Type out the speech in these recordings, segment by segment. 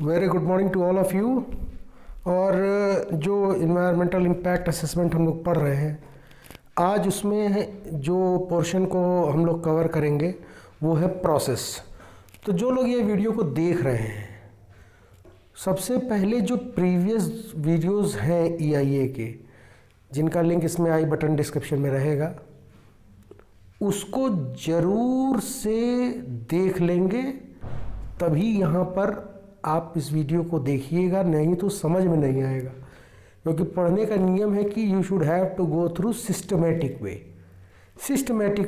Very good morning to all of you. और जो environmental impact assessment हम लोग पढ़ रहे हैं आज, उसमें जो पोर्शन को हम लोग कवर करेंगे वो है प्रोसेस। तो जो लोग ये वीडियो को देख रहे हैं, सबसे पहले जो प्रीवियस वीडियोस हैं EIA के, जिनका लिंक इसमें आई बटन डिस्क्रिप्शन में रहेगा, उसको ज़रूर से देख लेंगे, तभी यहाँ पर आप इस वीडियो को देखिएगा, नहीं तो समझ में नहीं आएगा। क्योंकि पढ़ने का नियम है कि you should have to go through systematic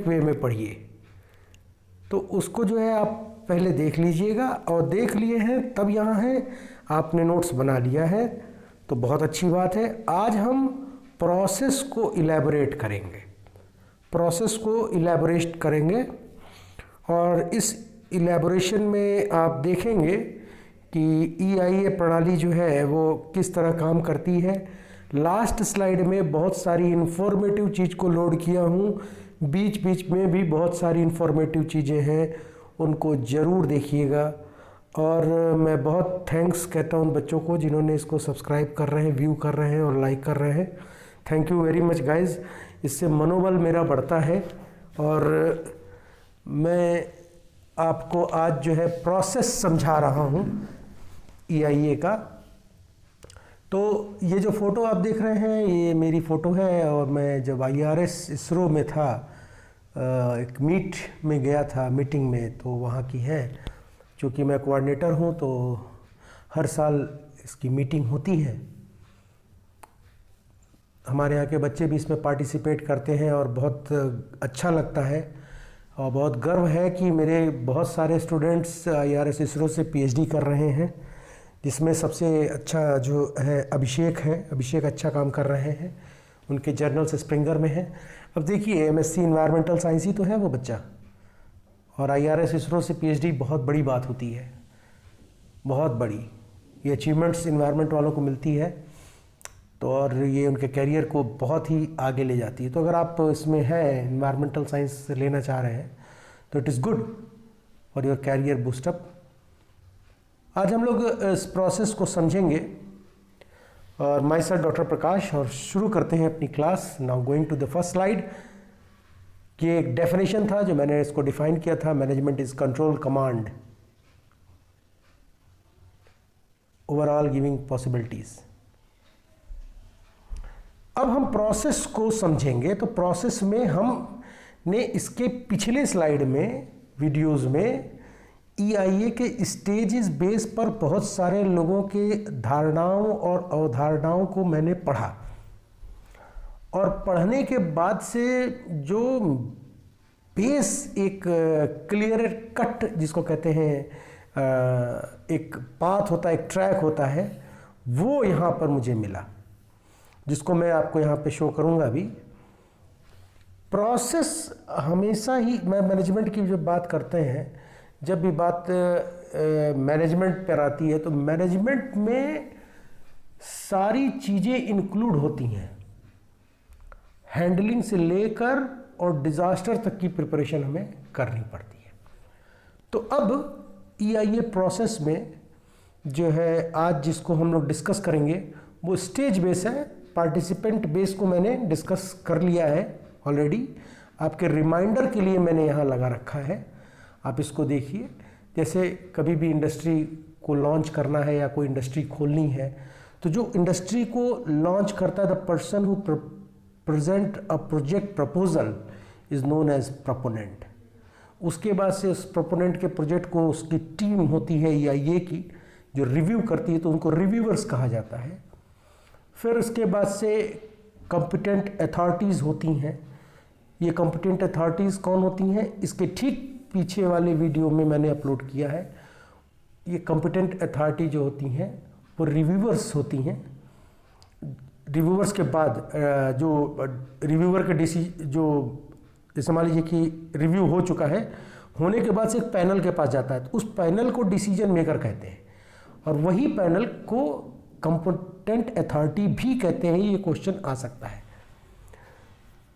way में पढ़िए। तो उसको जो है आप पहले देख लीजिएगा, और देख लिए हैं तब यहाँ है, आपने नोट्स बना लिया है तो बहुत अच्छी बात है। आज हम प्रोसेस को इलेबोरेट करेंगे, और इस इलेबोरेशन में आप देखेंगे कि EIA प्रणाली जो है वो किस तरह काम करती है। लास्ट स्लाइड में बहुत सारी इन्फॉर्मेटिव चीज़ को लोड किया हूँ, बीच बीच में भी बहुत सारी इन्फॉर्मेटिव चीज़ें हैं, उनको ज़रूर देखिएगा। और मैं बहुत थैंक्स कहता हूँ उन बच्चों को जिन्होंने इसको सब्सक्राइब कर रहे हैं, व्यू कर रहे हैं और लाइक कर रहे हैं। Thank you very much guys, इससे मनोबल मेरा बढ़ता है। और मैं आपको आज जो है प्रोसेस समझा रहा हूँ EIA का। तो ये जो फ़ोटो आप देख रहे हैं, ये मेरी फ़ोटो है, और मैं जब IRS इसरो में था, एक मीट में गया था, मीटिंग में, तो वहाँ की है। चूँकि मैं कोऑर्डिनेटर हूँ तो हर साल इसकी मीटिंग होती है। हमारे यहाँ के बच्चे भी इसमें पार्टिसिपेट करते हैं और बहुत अच्छा लगता है, और बहुत गर्व है कि मेरे बहुत सारे स्टूडेंट्स IRS इसरो से PhD कर रहे हैं, जिसमें सबसे अच्छा जो है अभिषेक अच्छा काम कर रहे हैं, उनके जर्नल्स स्प्रिंगर में है। अब देखिए, MSc इन्वायरमेंटल साइंस ही तो है वो बच्चा, और IRS इसरो से PhD बहुत बड़ी बात होती है, बहुत बड़ी। ये अचीवमेंट्स इन्वायरमेंट वालों को मिलती है, तो और ये उनके कैरियर को बहुत ही आगे ले जाती है। तो अगर आप इसमें है, इन्वायरमेंटल साइंस लेना चाह रहे हैं, तो it is good for your career boost up. आज हम लोग इस प्रोसेस को समझेंगे, और माय सेल्फ डॉक्टर प्रकाश, और शुरू करते हैं अपनी class. Now going to the first slide. कि एक डेफिनेशन था जो मैंने इसको डिफाइन किया था, management is control command overall giving possibilities. अब हम प्रोसेस को समझेंगे। तो प्रोसेस में हमने इसके पिछले स्लाइड में, वीडियोस में, EIA के स्टेजेस बेस पर बहुत सारे लोगों के धारणाओं और अवधारणाओं को मैंने पढ़ा, और पढ़ने के बाद से जो बेस एक क्लियर कट जिसको कहते हैं, एक पाथ होता है, एक ट्रैक होता है, वो यहाँ पर मुझे मिला, जिसको मैं आपको यहाँ पे शो करूँगा अभी। प्रोसेस हमेशा ही, मैं मैनेजमेंट की जब बात करते हैं, जब भी बात मैनेजमेंट पर आती है, तो मैनेजमेंट में सारी चीज़ें इंक्लूड होती हैं, हैंडलिंग से लेकर और डिज़ास्टर तक की प्रिपरेशन हमें करनी पड़ती है। तो अब EIA प्रोसेस में जो है आज जिसको हम लोग डिस्कस करेंगे, वो स्टेज बेस है। पार्टिसिपेंट बेस को मैंने डिस्कस कर लिया है ऑलरेडी, आपके रिमाइंडर के लिए मैंने यहाँ लगा रखा है, आप इसको देखिए। जैसे कभी भी इंडस्ट्री को लॉन्च करना है या कोई इंडस्ट्री खोलनी है, तो जो इंडस्ट्री को लॉन्च करता है, the person who present a project proposal is known as proponent. उसके बाद से उस प्रोपोनेंट के प्रोजेक्ट को उसकी टीम होती है EIA की, जो रिव्यू करती है, तो उनको रिव्यूअर्स कहा जाता है। फिर उसके बाद से कॉम्पिटेंट अथॉरिटीज़ होती हैं। ये कॉम्पिटेंट अथॉरिटीज़ कौन होती हैं, इसके ठीक पीछे वाले वीडियो में मैंने अपलोड किया है। ये कॉम्पिटेंट अथॉरिटी जो होती हैं वो रिव्यूअर्स होती हैं। रिव्यूअर्स के बाद जो रिव्यूअर के जो जैसे मान लीजिए कि रिव्यू हो चुका है, होने के बाद से एक पैनल के पास जाता है, तो उस पैनल को डिसीजन मेकर कहते हैं, और वही पैनल को कॉम्पिटेंट अथॉरिटी भी कहते हैं। ये क्वेश्चन आ सकता है।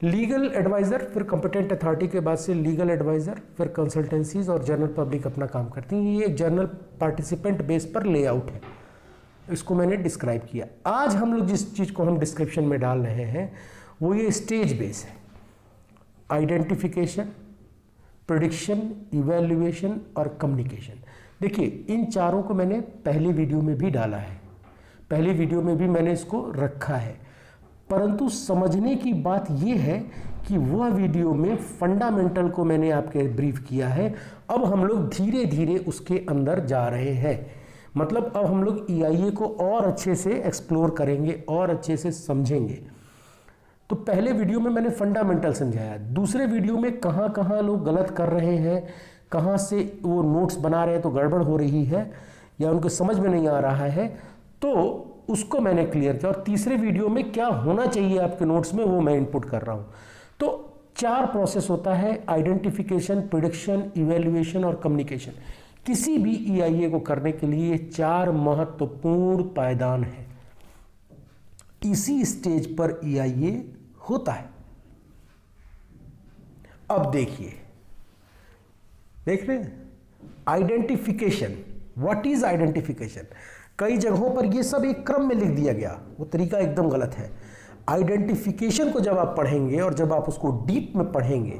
लीगल एडवाइज़र, फिर कॉम्पिटेंट अथॉरिटी के बाद से लीगल एडवाइज़र, फिर कंसल्टेंसीज और जनरल पब्लिक अपना काम करती हैं। ये एक जनरल पार्टिसिपेंट बेस पर लेआउट है, इसको मैंने डिस्क्राइब किया। आज हम लोग जिस चीज़ को हम डिस्क्रिप्शन में डाल रहे हैं वो ये स्टेज बेस है। आइडेंटिफिकेशन, प्रेडिक्शन, इवैल्यूएशन और कम्युनिकेशन। देखिए इन चारों को मैंने पहली वीडियो में भी डाला है, पहली वीडियो में भी मैंने इसको रखा है, परंतु समझने की बात यह है कि वह वीडियो में फंडामेंटल को मैंने आपके ब्रीफ किया है। अब हम लोग धीरे धीरे उसके अंदर जा रहे हैं, मतलब अब हम लोग EIA को और अच्छे से एक्सप्लोर करेंगे और अच्छे से समझेंगे। तो पहले वीडियो में मैंने फंडामेंटल समझाया, दूसरे वीडियो में कहाँ कहाँ लोग गलत कर रहे हैं, कहाँ से वो नोट्स बना रहे हैं तो गड़बड़ हो रही है या उनको समझ में नहीं आ रहा है, तो उसको मैंने क्लियर किया। और तीसरे वीडियो में क्या होना चाहिए आपके नोट्स में वो मैं इनपुट कर रहा हूँ। तो 4 प्रोसेस होता है, आइडेंटिफिकेशन, प्रेडिक्शन, इवैल्यूएशन और कम्युनिकेशन। किसी भी EIA को करने के लिए ये 4 महत्वपूर्ण पायदान है। इसी स्टेज पर EIA होता है। अब देखिए, देख रहे हैं आइडेंटिफिकेशन। What is identification? कई जगहों पर ये सब एक क्रम में लिख दिया गया, वो तरीका एकदम गलत है। आइडेंटिफिकेशन को जब आप पढ़ेंगे और जब आप उसको डीप में पढ़ेंगे,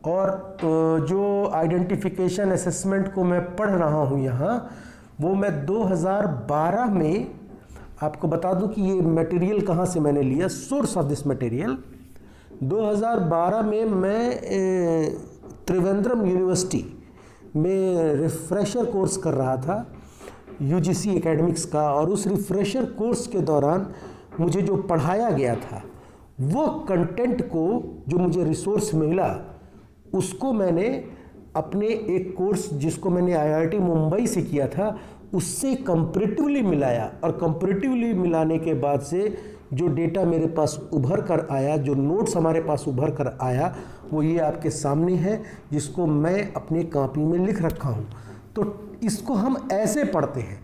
और जो आइडेंटिफिकेशन असेसमेंट को मैं पढ़ रहा हूँ यहाँ, वो मैं 2012 में आपको बता दूं कि ये मटेरियल कहाँ से मैंने लिया, सोर्स ऑफ दिस मटेरियल 2012 में मैं त्रिवेंद्रम यूनिवर्सिटी में रिफ्रेशर कोर्स कर रहा था UGC एकेडमिक्स का, और उस रिफ्रेशर कोर्स के दौरान मुझे जो पढ़ाया गया था वो कंटेंट को जो मुझे रिसोर्स मिला उसको मैंने अपने एक कोर्स जिसको मैंने IIT मुंबई से किया था उससे कंपैरेटिवली मिलाया, और कंपैरेटिवली मिलाने के बाद से जो डेटा मेरे पास उभर कर आया, जो नोट्स हमारे पास उभर कर आया, वो ये आपके सामने है, जिसको मैं अपनी कॉपी में लिख रखा हूँ। तो इसको हम ऐसे पढ़ते हैं।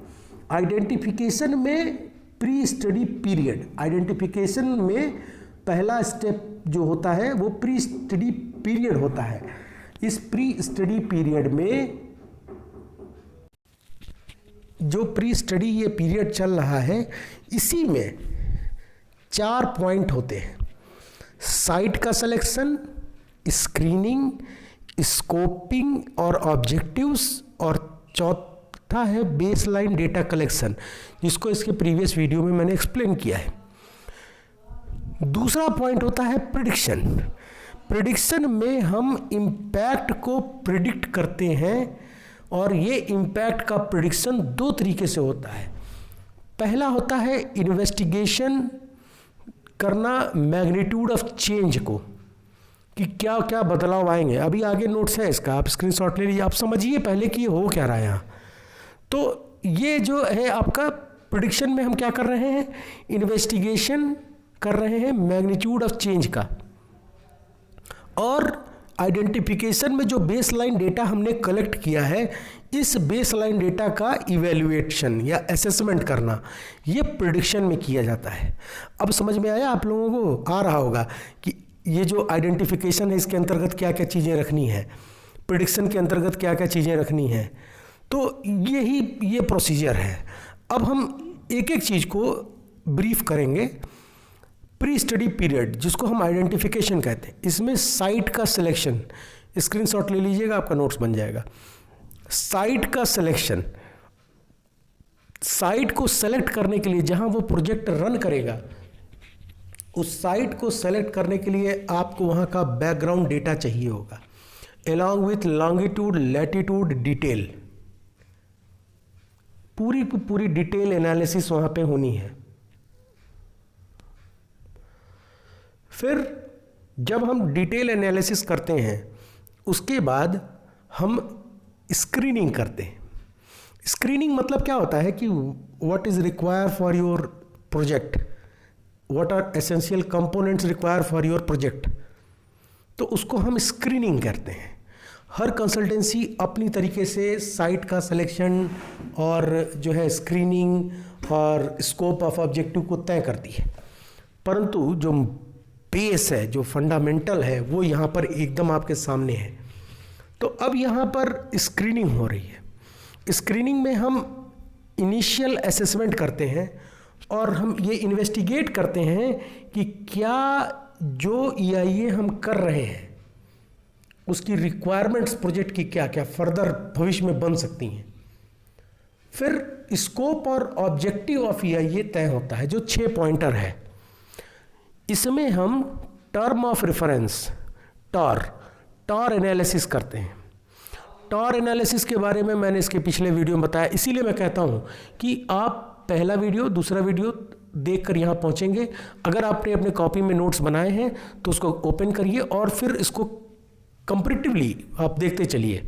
आइडेंटिफिकेशन में प्री स्टडी पीरियड, आइडेंटिफिकेशन में पहला स्टेप जो होता है वो प्री स्टडी पीरियड होता है। इस प्री स्टडी पीरियड में जो प्री स्टडी ये पीरियड चल रहा है, इसी में 4 पॉइंट होते हैं। साइट का सिलेक्शन, स्क्रीनिंग, स्कोपिंग और ऑब्जेक्टिव्स, और चौथा है बेसलाइन डेटा कलेक्शन, जिसको इसके प्रीवियस वीडियो में मैंने एक्सप्लेन किया है। दूसरा पॉइंट होता है प्रेडिक्शन। प्रेडिक्शन में हम इम्पैक्ट को प्रिडिक्ट करते हैं, और ये इम्पैक्ट का प्रेडिक्शन 2 तरीके से होता है। पहला होता है इन्वेस्टिगेशन करना मैग्नीट्यूड ऑफ चेंज को, कि क्या क्या बदलाव आएंगे। अभी आगे नोट्स है इसका, आप स्क्रीनशॉट ले लीजिए, आप समझिए पहले कि ये हो क्या रहा है यहाँ। तो ये जो है आपका प्रेडिक्शन में हम क्या कर रहे हैं, इन्वेस्टिगेशन कर रहे हैं मैग्नीट्यूड ऑफ चेंज का, और आइडेंटिफिकेशन में जो बेसलाइन डेटा हमने कलेक्ट किया है, इस बेसलाइन डेटा का इवैल्यूएशन या असेसमेंट करना, ये प्रेडिक्शन में किया जाता है। अब समझ में आया आप लोगों को, आ रहा होगा कि ये जो आइडेंटिफिकेशन है इसके अंतर्गत क्या क्या चीज़ें रखनी है, प्रेडिक्शन के अंतर्गत क्या क्या चीज़ें रखनी है। तो ये प्रोसीजर है। अब हम एक एक चीज़ को ब्रीफ करेंगे। प्री स्टडी पीरियड, जिसको हम आइडेंटिफिकेशन कहते हैं, इसमें साइट का सिलेक्शन, स्क्रीनशॉट ले लीजिएगा, आपका नोट्स बन जाएगा। साइट का सिलेक्शन, साइट को सेलेक्ट करने के लिए जहां वो प्रोजेक्ट रन करेगा, उस साइट को सेलेक्ट करने के लिए आपको वहां का बैकग्राउंड डेटा चाहिए होगा, along with longitude, latitude, detail. पूरी की पूरी डिटेल एनालिसिस वहां पे होनी है। फिर जब हम डिटेल एनालिसिस करते हैं, उसके बाद हम स्क्रीनिंग करते हैं। स्क्रीनिंग मतलब क्या होता है कि what is require for your project, what are essential components require for your project, तो उसको हम स्क्रीनिंग करते हैं। हर कंसल्टेंसी अपनी तरीके से साइट का सिलेक्शन और जो है स्क्रीनिंग और स्कोप ऑफ ऑब्जेक्टिव को तय करती है, परंतु जो बेस है, जो फंडामेंटल है, वो यहाँ पर एकदम आपके सामने है। तो अब यहाँ पर स्क्रीनिंग हो रही है। स्क्रीनिंग में हम इनिशियल असेसमेंट करते हैं और हम ये इन्वेस्टिगेट करते हैं कि क्या जो EIA हम कर रहे हैं उसकी रिक्वायरमेंट्स प्रोजेक्ट की क्या क्या फर्दर भविष्य में बन सकती हैं। फिर स्कोप और ऑब्जेक्टिव ऑफ EIA तय होता है, जो 6 पॉइंटर है। इसमें हम term of reference TOR analysis करते हैं। टॉर एनालिसिस के बारे में मैंने इसके पिछले वीडियो में बताया, इसीलिए मैं कहता हूँ कि आप पहला वीडियो दूसरा वीडियो देखकर यहाँ पहुँचेंगे। अगर आपने अपने कॉपी में नोट्स बनाए हैं तो उसको ओपन करिए और फिर इसको कंपैरेटिवली आप देखते चलिए।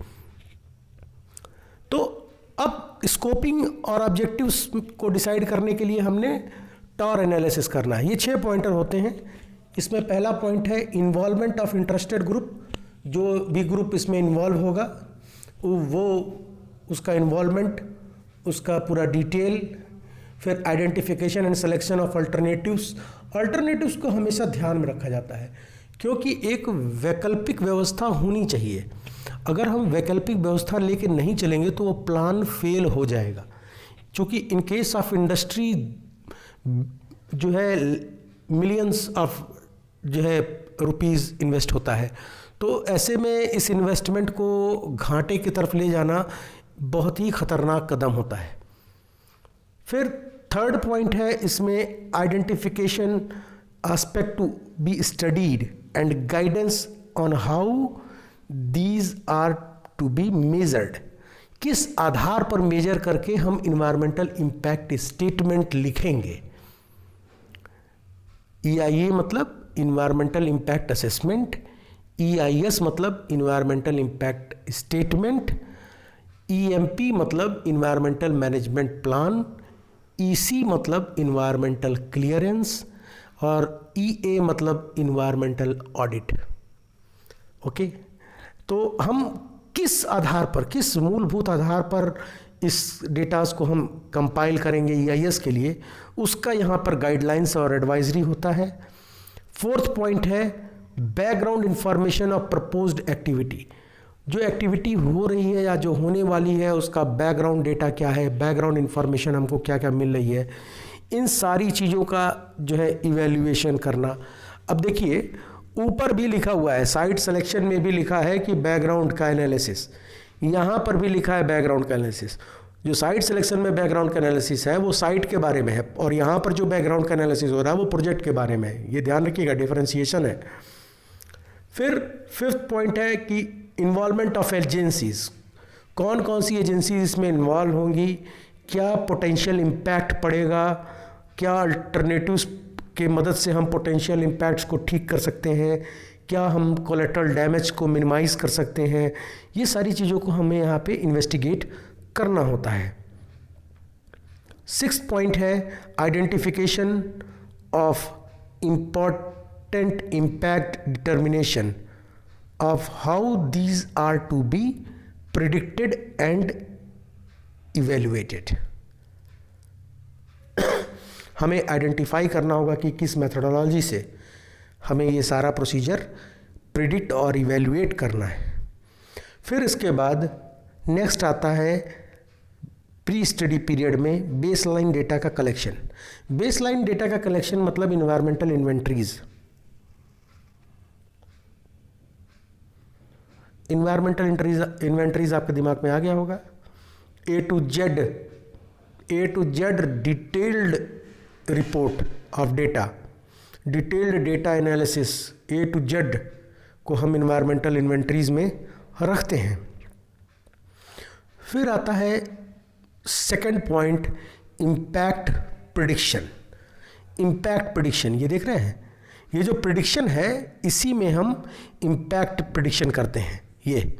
तो अब स्कोपिंग और ऑब्जेक्टिव्स को डिसाइड करने के लिए हमने टॉर एनालिसिस करना है। ये 6 पॉइंटर होते हैं। इसमें पहला पॉइंट है इन्वॉल्वमेंट ऑफ इंटरेस्टेड ग्रुप। जो भी ग्रुप इसमें इन्वॉल्व होगा वो उसका इन्वॉल्वमेंट, उसका पूरा डिटेल। फिर identification and selection of alternatives को हमेशा ध्यान में रखा जाता है, क्योंकि एक वैकल्पिक व्यवस्था होनी चाहिए। अगर हम वैकल्पिक व्यवस्था लेके नहीं चलेंगे तो वो प्लान फेल हो जाएगा, क्योंकि इन केस ऑफ इंडस्ट्री जो है मिलियंस ऑफ जो है रुपीस इन्वेस्ट होता है। तो ऐसे में इस इन्वेस्टमेंट को घाटे की तरफ ले जाना बहुत ही खतरनाक कदम होता है। फिर थर्ड पॉइंट है इसमें identification aspect to be studied and guidance on how these are to be measured. किस आधार पर मेजर करके हम इन्वायरमेंटल इम्पैक्ट स्टेटमेंट लिखेंगे। EIA मतलब इन्वायरमेंटल इम्पैक्ट असेसमेंट, EIS मतलब इन्वायरमेंटल इम्पैक्ट स्टेटमेंट, EMP मतलब इन्वायरमेंटल मैनेजमेंट प्लान, EC मतलब इन्वायरमेंटल क्लियरेंस और EA मतलब इन्वायरमेंटल ऑडिट। ओके, तो हम किस आधार पर, किस मूलभूत आधार पर इस डेटास को हम कंपाइल करेंगे EIS के लिए, उसका यहाँ पर गाइडलाइंस और एडवाइजरी होता है। फोर्थ पॉइंट है background information of proposed activity. जो एक्टिविटी हो रही है या जो होने वाली है उसका बैकग्राउंड डेटा क्या है, बैकग्राउंड इंफॉर्मेशन हमको क्या क्या मिल रही है, इन सारी चीज़ों का जो है इवैल्यूएशन करना। अब देखिए ऊपर भी लिखा हुआ है, साइट सिलेक्शन में भी लिखा है कि बैकग्राउंड का एनालिसिस, यहाँ पर भी लिखा है बैकग्राउंड का एनालिसिस। जो साइट सिलेक्शन में बैकग्राउंड का एनालिसिस है वो साइट के बारे में है, और यहाँ पर जो बैकग्राउंड का एनालिसिस हो रहा है वो प्रोजेक्ट के बारे में है। ये ध्यान रखिएगा, डिफरेंशिएशन है। फिर फिफ्थ पॉइंट है कि इन्वॉल्वमेंट ऑफ एजेंसीज। कौन कौन सी एजेंसीज इसमें इन्वॉल्व होंगी, क्या पोटेंशियल इम्पैक्ट पड़ेगा, क्या अल्टरनेटिव्स के मदद से हम पोटेंशियल इम्पैक्ट्स को ठीक कर सकते हैं, क्या हम कोलेटरल डैमेज को मिनिमाइज कर सकते हैं। ये सारी चीज़ों को हमें यहाँ पे इन्वेस्टिगेट करना होता है। सिक्स्थ पॉइंट है identification of important impact determination of how these are to be predicted and evaluated। हमें आइडेंटिफाई करना होगा कि किस मेथोडोलॉजी से हमें ये सारा प्रोसीजर प्रिडिक्ट और इवेल्युएट करना है। फिर इसके बाद नेक्स्ट आता है प्री स्टडी पीरियड में बेसलाइन डेटा का कलेक्शन। बेसलाइन डेटा का कलेक्शन मतलब इन्वायरमेंटल इन्वेंट्रीज। इन्वायरमेंटल इन्वेंट्रीज आपके दिमाग में आ गया होगा। A to Z detailed report of data, detailed data analysis A to Z को हम इन्वायरमेंटल इन्वेंट्रीज में रखते हैं। फिर आता है second point impact prediction. Impact prediction ये देख रहे हैं, ये जो प्रिडिक्शन है इसी में हम इम्पैक्ट प्रिडिक्शन करते हैं। ये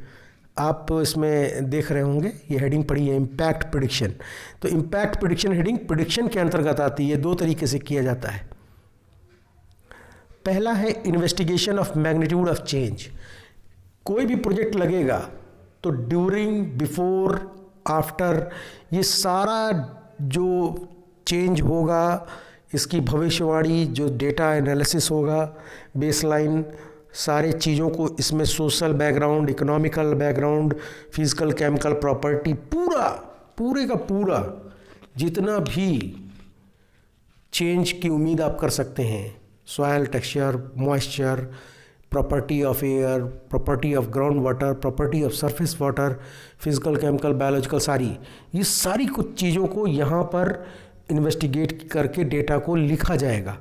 आप इसमें देख रहे होंगे, ये हेडिंग पड़ी है इम्पैक्ट प्रिडिक्शन। तो इम्पैक्ट प्रिडिक्शन हेडिंग प्रिडिक्शन के अंतर्गत आती है। दो तरीके से किया जाता है। पहला है investigation of magnitude of change. कोई भी प्रोजेक्ट लगेगा तो ड्यूरिंग, बिफोर, आफ्टर, ये सारा जो चेंज होगा इसकी भविष्यवाणी, जो डेटा एनालिसिस होगा, बेसलाइन, सारे चीज़ों को इसमें social background, economical background, physical chemical property, पूरे का पूरा जितना भी चेंज की उम्मीद आप कर सकते हैं, soil texture, moisture, property of air, property of ground water, property of surface water, physical chemical biological, ये सारी कुछ चीज़ों को यहाँ पर इन्वेस्टिगेट करके डेटा को लिखा जाएगा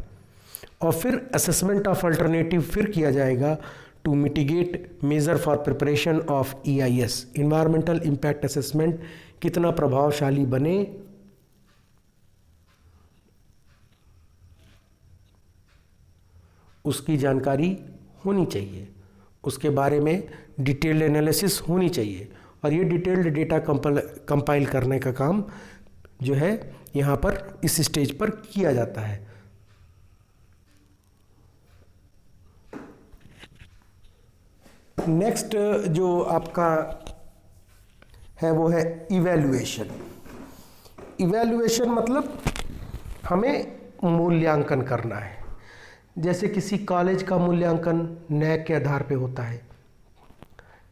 और फिर असेसमेंट ऑफ अल्टरनेटिव फिर किया जाएगा to mitigate measure for preparation of EIS, environmental impact assessment कितना प्रभावशाली बने, उसकी जानकारी होनी चाहिए, उसके बारे में डिटेल्ड एनालिसिस होनी चाहिए और ये डिटेल्ड डेटा कंपाइल करने का काम जो है यहाँ पर इस स्टेज पर किया जाता है। नेक्स्ट जो आपका है वो है इवैल्यूएशन। इवैल्यूएशन मतलब हमें मूल्यांकन करना है। जैसे किसी कॉलेज का मूल्यांकन NAAC के आधार पे होता है,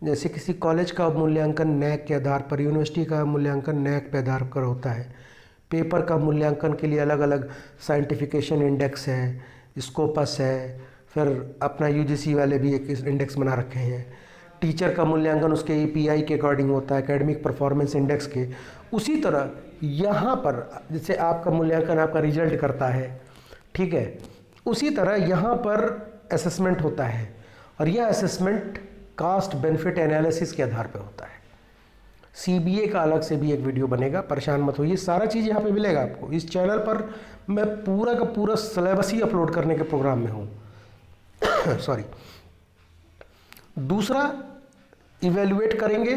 जैसे किसी कॉलेज का मूल्यांकन NAAC के आधार पर, यूनिवर्सिटी का मूल्यांकन NAAC पे आधार पर होता है। पेपर का मूल्यांकन के लिए अलग अलग साइंटिफिकेशन इंडेक्स है, स्कोपस है, फिर अपना UGC वाले भी एक इंडेक्स बना रखे हैं। टीचर का मूल्यांकन उसके API के अकॉर्डिंग होता है, एकेडमिक परफॉर्मेंस इंडेक्स के। उसी तरह यहाँ पर जैसे आपका मूल्यांकन आपका रिजल्ट करता है, ठीक है, उसी तरह यहाँ पर असेसमेंट होता है और यह असेसमेंट कॉस्ट बेनिफिट एनालिसिस के आधार पर होता है। CBA का अलग से भी एक वीडियो बनेगा, परेशान मत होइए, सारा चीज़ यहाँ पे मिलेगा आपको। इस चैनल पर मैं पूरा का पूरा सिलेबस ही अपलोड करने के प्रोग्राम में हूँ। सॉरी। दूसरा, इवेल्युएट करेंगे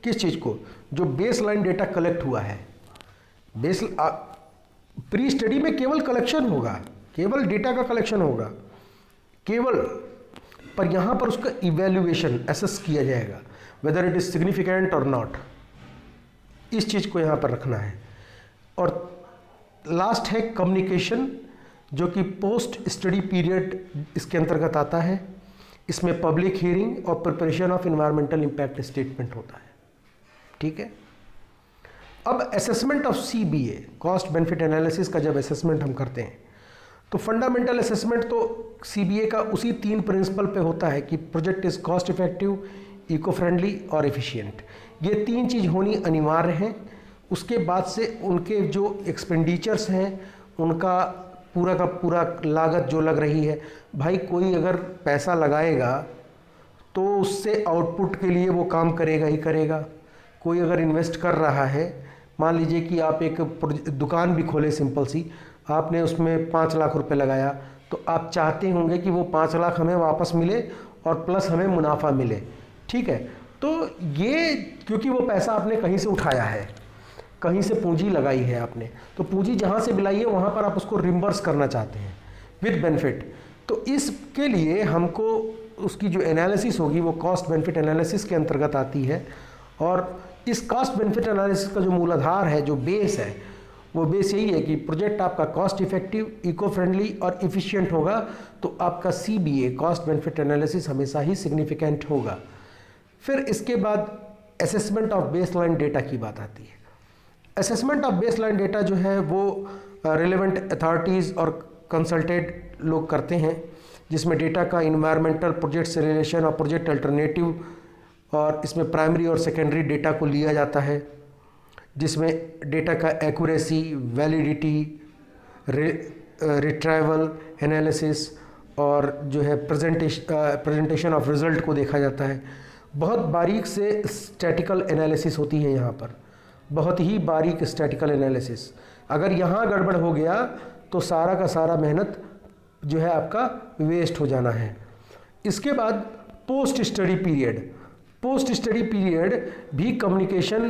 किस चीज़ को? जो बेसलाइन डेटा कलेक्ट हुआ है। प्री स्टडी में केवल कलेक्शन होगा, केवल डेटा का कलेक्शन होगा केवल, पर यहाँ पर उसका इवेल्युएशन असेस किया जाएगा, वेदर इट इज सिग्निफिकेंट और नॉट। इस चीज़ को यहाँ पर रखना है। और लास्ट है कम्युनिकेशन, जो कि पोस्ट स्टडी पीरियड इसके अंतर्गत आता है। इसमें पब्लिक हियरिंग और preparation of environmental impact statement होता है, ठीक है। अब assessment of CBA, cost benefit analysis का जब असेसमेंट हम करते हैं तो फंडामेंटल असेसमेंट तो CBA का उसी 3 प्रिंसिपल पे होता है कि project is cost effective, eco friendly और एफिशिएंट। ये 3 चीज़ होनी अनिवार्य है। उसके बाद से उनके जो एक्सपेंडिचर्स हैं उनका पूरा का पूरा लागत जो लग रही है, भाई कोई अगर पैसा लगाएगा तो उससे आउटपुट के लिए वो काम करेगा ही करेगा। कोई अगर इन्वेस्ट कर रहा है, मान लीजिए कि आप एक दुकान भी खोले, सिंपल सी, आपने उसमें 5 लाख रुपए लगाया, तो आप चाहते होंगे कि वो 5 लाख हमें वापस मिले और प्लस हमें मुनाफा मिले, ठीक है। तो ये क्योंकि वो पैसा आपने कहीं से उठाया है, कहीं से पूंजी लगाई है आपने, तो पूंजी जहाँ से मिलाई है वहाँ पर आप उसको रिम्बर्स करना चाहते हैं विद बेनिफिट। तो इसके लिए हमको उसकी जो एनालिसिस होगी वो कॉस्ट बेनिफिट एनालिसिस के अंतर्गत आती है। और इस कॉस्ट बेनिफिट एनालिसिस का जो मूलाधार है, जो बेस है, वो बेस यही है कि प्रोजेक्ट आपका कॉस्ट इफेक्टिव, इको फ्रेंडली और इफिशिएंट होगा, तो आपका CBA कॉस्ट बेनिफिट एनालिसिस हमेशा ही सिग्निफिकेंट होगा। फिर इसके बाद असेसमेंट ऑफ बेसलाइन डेटा की बात आती है। असेसमेंट ऑफ बेसलाइन डेटा जो है वो रिलेवेंट अथॉरिटीज़ और कंसल्टेड लोग करते हैं, जिसमें डेटा का इन्वायरमेंटल प्रोजेक्ट से रिलेशन और प्रोजेक्ट अल्टरनेटिव, और इसमें प्राइमरी और सेकेंडरी डेटा को लिया जाता है, जिसमें डेटा का एक्यूरेसी, वैलिडिटी, रिट्राइवल एनालिसिस और जो है प्रेजेंटेशन ऑफ रिजल्ट को देखा जाता है। बहुत बारीक से स्टैटिकल एनालिसिस होती है यहाँ पर, बहुत ही बारीक स्टैटिकल एनालिसिस। अगर यहाँ गड़बड़ हो गया तो सारा का सारा मेहनत जो है आपका वेस्ट हो जाना है। इसके बाद post study period. Post study period भी कम्युनिकेशन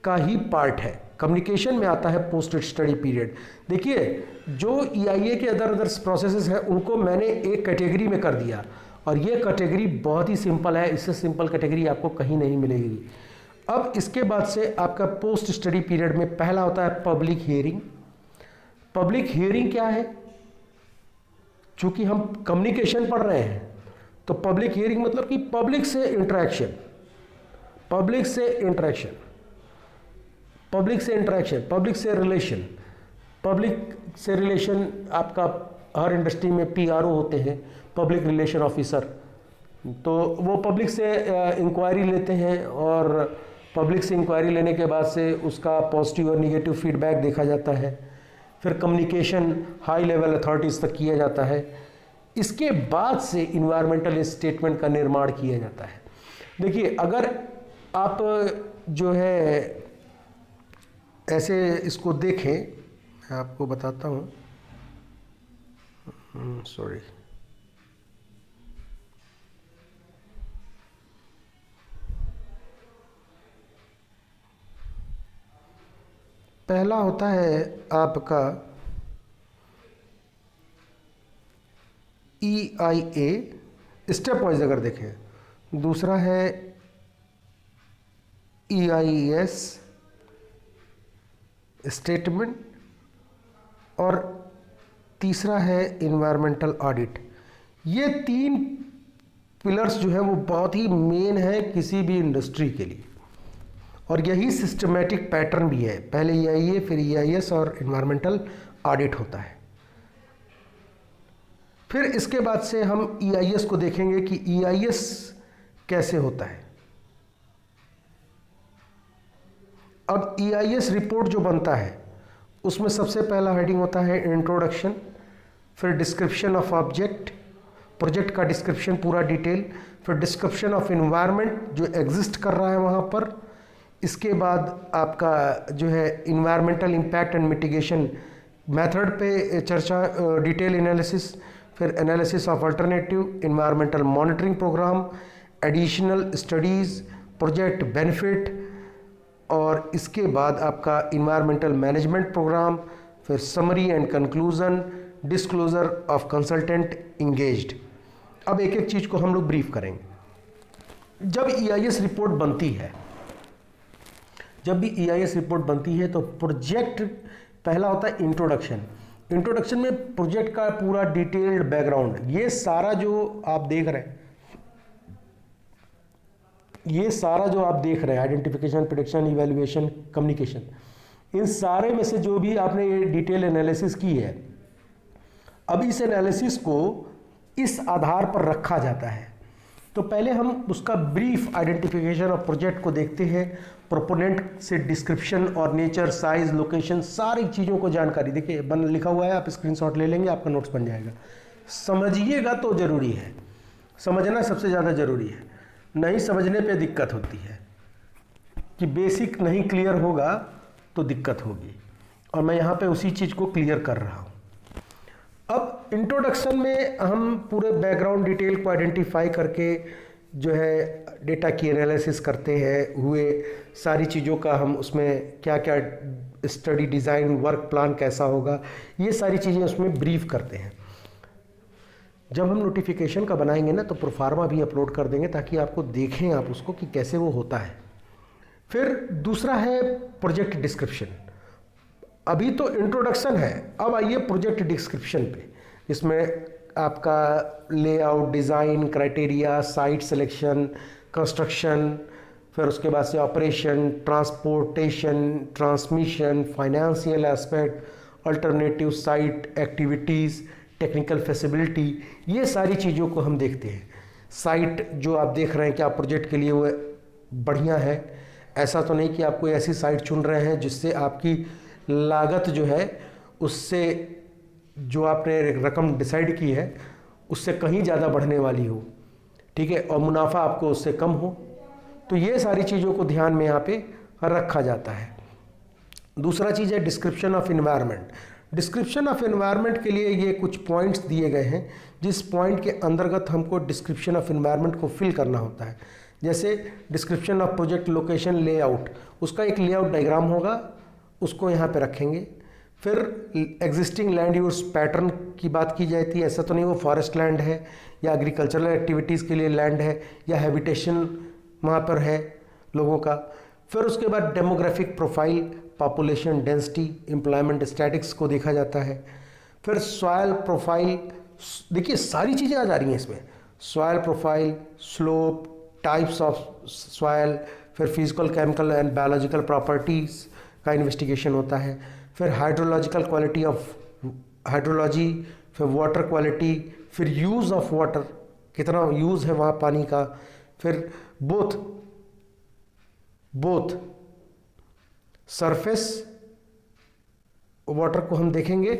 का ही पार्ट है। कम्युनिकेशन में आता है पोस्ट स्टडी पीरियड। देखिए, जो EIA के अदर प्रोसेसेस हैं उनको मैंने एक कैटेगरी में कर दिया, और ये कैटेगरी बहुत ही सिंपल है, इससे सिंपल कैटेगरी आपको कहीं नहीं मिलेगी। अब इसके बाद से आपका पोस्ट स्टडी पीरियड में पहला होता है पब्लिक हियरिंग। पब्लिक हियरिंग क्या है? चूंकि हम कम्युनिकेशन पढ़ रहे हैं तो पब्लिक हियरिंग मतलब कि पब्लिक से इंटरेक्शन, पब्लिक से इंटरेक्शन, पब्लिक से इंटरेक्शन, पब्लिक से रिलेशन। पब्लिक से रिलेशन आपका हर इंडस्ट्री में पीआरओ होते हैं, पब्लिक रिलेशन ऑफिसर, तो वो पब्लिक से इंक्वायरी लेते हैं और पब्लिक से इंक्वायरी लेने के बाद से उसका पॉजिटिव और निगेटिव फीडबैक देखा जाता है। फिर कम्युनिकेशन हाई लेवल अथॉरिटीज़ तक किया जाता है। इसके बाद से इन्वायरमेंटल स्टेटमेंट का निर्माण किया जाता है। देखिए, अगर आप जो है ऐसे इसको देखें, मैं आपको बताता हूँ, सॉरी, पहला होता है आपका EIA, स्टेप वाइज अगर देखें। दूसरा है EIS स्टेटमेंट, और तीसरा है इन्वायरमेंटल ऑडिट। ये 3 पिलर्स जो है वो बहुत ही मेन है किसी भी इंडस्ट्री के लिए, और यही सिस्टमेटिक पैटर्न भी है। पहले EIA, फिर EIS और इन्वायरमेंटल ऑडिट होता है। फिर इसके बाद से हम EIS को देखेंगे कि EIS कैसे होता है। अब EIS रिपोर्ट जो बनता है उसमें सबसे पहला हेडिंग होता है इंट्रोडक्शन, फिर डिस्क्रिप्शन ऑफ ऑब्जेक्ट, प्रोजेक्ट का डिस्क्रिप्शन पूरा डिटेल, फिर डिस्क्रिप्शन ऑफ इन्वायरमेंट जो एग्जिस्ट कर रहा है वहाँ पर। इसके बाद आपका जो है environmental impact and mitigation method पे चर्चा, डिटेल एनालिसिस, फिर analysis of alternative, environmental monitoring programme, additional studies, project benefit, और इसके बाद आपका इन्वायरमेंटल मैनेजमेंट प्रोग्राम, फिर summary and conclusion, disclosure of consultant engaged. अब एक एक चीज़ को हम लोग ब्रीफ करेंगे। जब EIS रिपोर्ट बनती है, जब भी EIS रिपोर्ट बनती है तो प्रोजेक्ट पहला होता है इंट्रोडक्शन। इंट्रोडक्शन में प्रोजेक्ट का पूरा डिटेल्ड बैकग्राउंड, ये सारा जो आप देख रहे हैं, ये सारा जो आप देख रहे हैं, आइडेंटिफिकेशन, प्रेडिक्शन, इवैल्यूएशन, कम्युनिकेशन, इन सारे में से जो भी आपने ये डिटेल एनालिसिस की है, अब इस एनालिसिस को इस आधार पर रखा जाता है। तो पहले हम उसका ब्रीफ आइडेंटिफिकेशन ऑफ प्रोजेक्ट को देखते हैं, प्रोपोनेंट से डिस्क्रिप्शन और नेचर, साइज, लोकेशन, सारी चीज़ों को जानकारी। देखिए बन लिखा हुआ है, आप स्क्रीनशॉट ले लेंगे, आपका नोट्स बन जाएगा। समझिएगा तो ज़रूरी है, समझना सबसे ज़्यादा ज़रूरी है, नहीं समझने पे दिक्कत होती है कि बेसिक नहीं क्लियर होगा तो दिक्कत होगी, और मैं यहाँ पे उसी चीज़ को क्लियर कर रहा हूँ। अब इंट्रोडक्शन में हम पूरे बैकग्राउंड डिटेल को आइडेंटिफाई करके जो है डेटा की एनालिसिस करते हैं, हुए सारी चीज़ों का हम उसमें क्या क्या स्टडी डिज़ाइन, वर्क प्लान कैसा होगा, ये सारी चीज़ें उसमें ब्रीफ करते हैं। जब हम नोटिफिकेशन का बनाएंगे ना तो प्रोफार्मा भी अपलोड कर देंगे ताकि आपको देखें आप उसको कि कैसे वो होता है। फिर दूसरा है प्रोजेक्ट डिस्क्रिप्शन। अभी तो इंट्रोडक्शन है, अब आइए प्रोजेक्ट डिस्क्रिप्शन पे। इसमें आपका layout, design, criteria, site selection, construction, फिर उसके बाद से operation, transportation, transmission, financial aspect, alternative site activities, technical facility, ये सारी चीज़ों को हम देखते हैं। साइट जो आप देख रहे हैं क्या प्रोजेक्ट के लिए वो बढ़िया है, ऐसा तो नहीं कि आप कोई ऐसी साइट चुन रहे हैं जिससे आपकी लागत जो है उससे जो आपने रकम डिसाइड की है उससे कहीं ज़्यादा बढ़ने वाली हो, ठीक है, और मुनाफा आपको उससे कम हो। तो ये सारी चीज़ों को ध्यान में यहाँ पे रखा जाता है। दूसरा चीज़ है description of environment. Description of environment के लिए ये कुछ पॉइंट्स दिए गए हैं जिस पॉइंट के अंतर्गत हमको डिस्क्रिप्शन ऑफ एनवायरनमेंट को फिल करना होता है। जैसे description of project location layout, उसका एक लेआउट डायग्राम होगा, उसको यहाँ पे रखेंगे। फिर एग्जिस्टिंग लैंड यूज पैटर्न की बात की जाती है, ऐसा तो नहीं वो फॉरेस्ट लैंड है या एग्रीकल्चरल एक्टिविटीज़ के लिए लैंड है या हैबिटेशन वहाँ पर है लोगों का। फिर उसके बाद demographic profile, population density, employment statics को देखा जाता है। फिर सॉयल प्रोफाइल, देखिए सारी चीज़ें आ जा रही हैं इसमें, soil profile, slope, types of soil, फिर physical, chemical and biological properties का इन्वेस्टिगेशन होता है। फिर हाइड्रोलॉजिकल क्वालिटी ऑफ हाइड्रोलॉजी, फिर वाटर क्वालिटी, फिर यूज़ ऑफ वाटर, कितना यूज़ है वहाँ पानी का। फिर बोथ सरफेस वाटर को हम देखेंगे,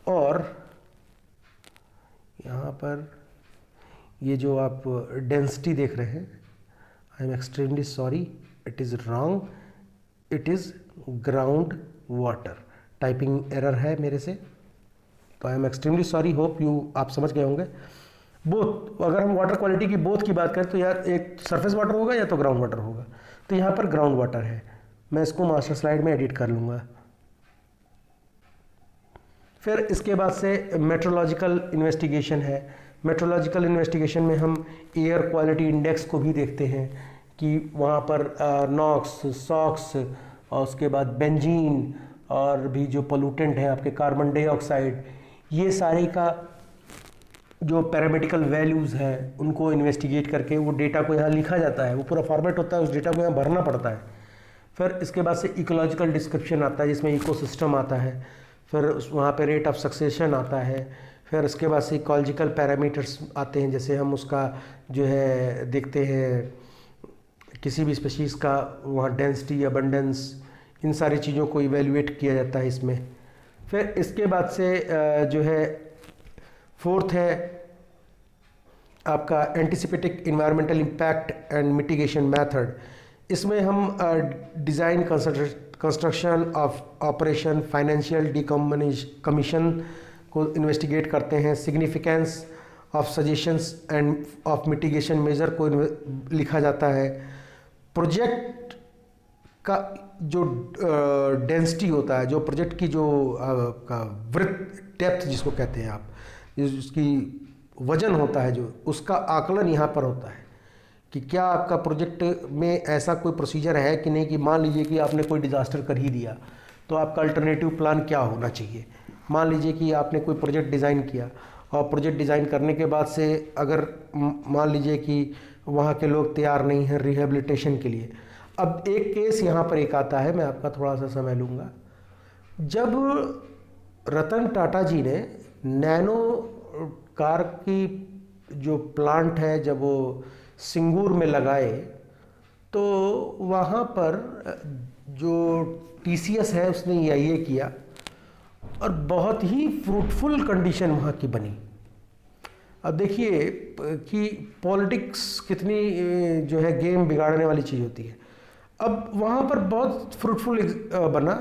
और यहाँ पर ये जो आप डेंसिटी देख रहे हैं, I am extremely sorry, it is wrong, it is ground water, typing error है मेरे से, तो I am extremely sorry, hope आप समझ गए होंगे। बोथ, अगर हम वाटर क्वालिटी की बोथ की बात करें तो यार एक सरफेस वाटर होगा या तो ग्राउंड वाटर होगा, तो यहाँ पर ग्राउंड वाटर है। मैं इसको मास्टर स्लाइड में एडिट कर लूँगा। फिर इसके बाद से मेट्रोलॉजिकल इन्वेस्टिगेशन है। मेट्रोलॉजिकल इन्वेस्टिगेशन में हम एयर क्वालिटी इंडेक्स को भी देखते हैं कि वहाँ पर नॉक्स, सॉक्स, और उसके बाद बेंजीन, और भी जो पोल्यूटेंट हैं आपके कार्बन डाइऑक्साइड, ये सारे का जो पैरामेडिकल वैल्यूज़ हैं उनको इन्वेस्टिगेट करके वो डेटा को यहाँ लिखा जाता है, वो पूरा फॉर्मेट होता है, उस डेटा को यहाँ भरना पड़ता है। फिर इसके बाद से इकोलॉजिकल डिस्क्रिप्शन आता है जिसमें इकोसिस्टम आता है, फिर वहाँ पे रेट ऑफ सक्सेशन आता है। फिर उसके बाद से इकोलॉजिकल पैरामीटर्स आते हैं, जैसे हम उसका जो है देखते हैं किसी भी स्पीशीज़ का वहाँ डेंसिटी, अबंडेंस, इन सारी चीज़ों को इवेल्युएट किया जाता है इसमें। फिर इसके बाद से जो है फोर्थ है आपका anticipated environmental impact and mitigation method. इसमें हम design, construction of operation, financial commission को इन्वेस्टिगेट करते हैं। Significance of suggestions and of mitigation measure को लिखा जाता है। प्रोजेक्ट का जो डेंसिटी होता है, जो प्रोजेक्ट की जो का विड्थ, डेप्थ जिसको कहते हैं आप, जिसकी वजन होता है, जो उसका आकलन यहाँ पर होता है कि क्या आपका प्रोजेक्ट में ऐसा कोई प्रोसीजर है कि नहीं, कि मान लीजिए कि आपने कोई डिज़ास्टर कर ही दिया तो आपका अल्टरनेटिव प्लान क्या होना चाहिए। मान लीजिए कि आपने कोई प्रोजेक्ट डिज़ाइन किया और प्रोजेक्ट डिज़ाइन करने के बाद से अगर मान लीजिए कि वहाँ के लोग तैयार नहीं हैं रिहेबिलिटेशन के लिए। अब एक केस यहाँ पर एक आता है, मैं आपका थोड़ा सा समय लूँगा। जब रतन टाटा जी ने नैनो कार की जो प्लांट है जब वो सिंगूर में लगाए, तो वहाँ पर जो TCS है उसने ये किया और बहुत ही फ्रूटफुल कंडीशन वहाँ की बनी। अब देखिए कि पॉलिटिक्स कितनी जो है गेम बिगाड़ने वाली चीज़ होती है। अब वहाँ पर बहुत फ्रूटफुल बना।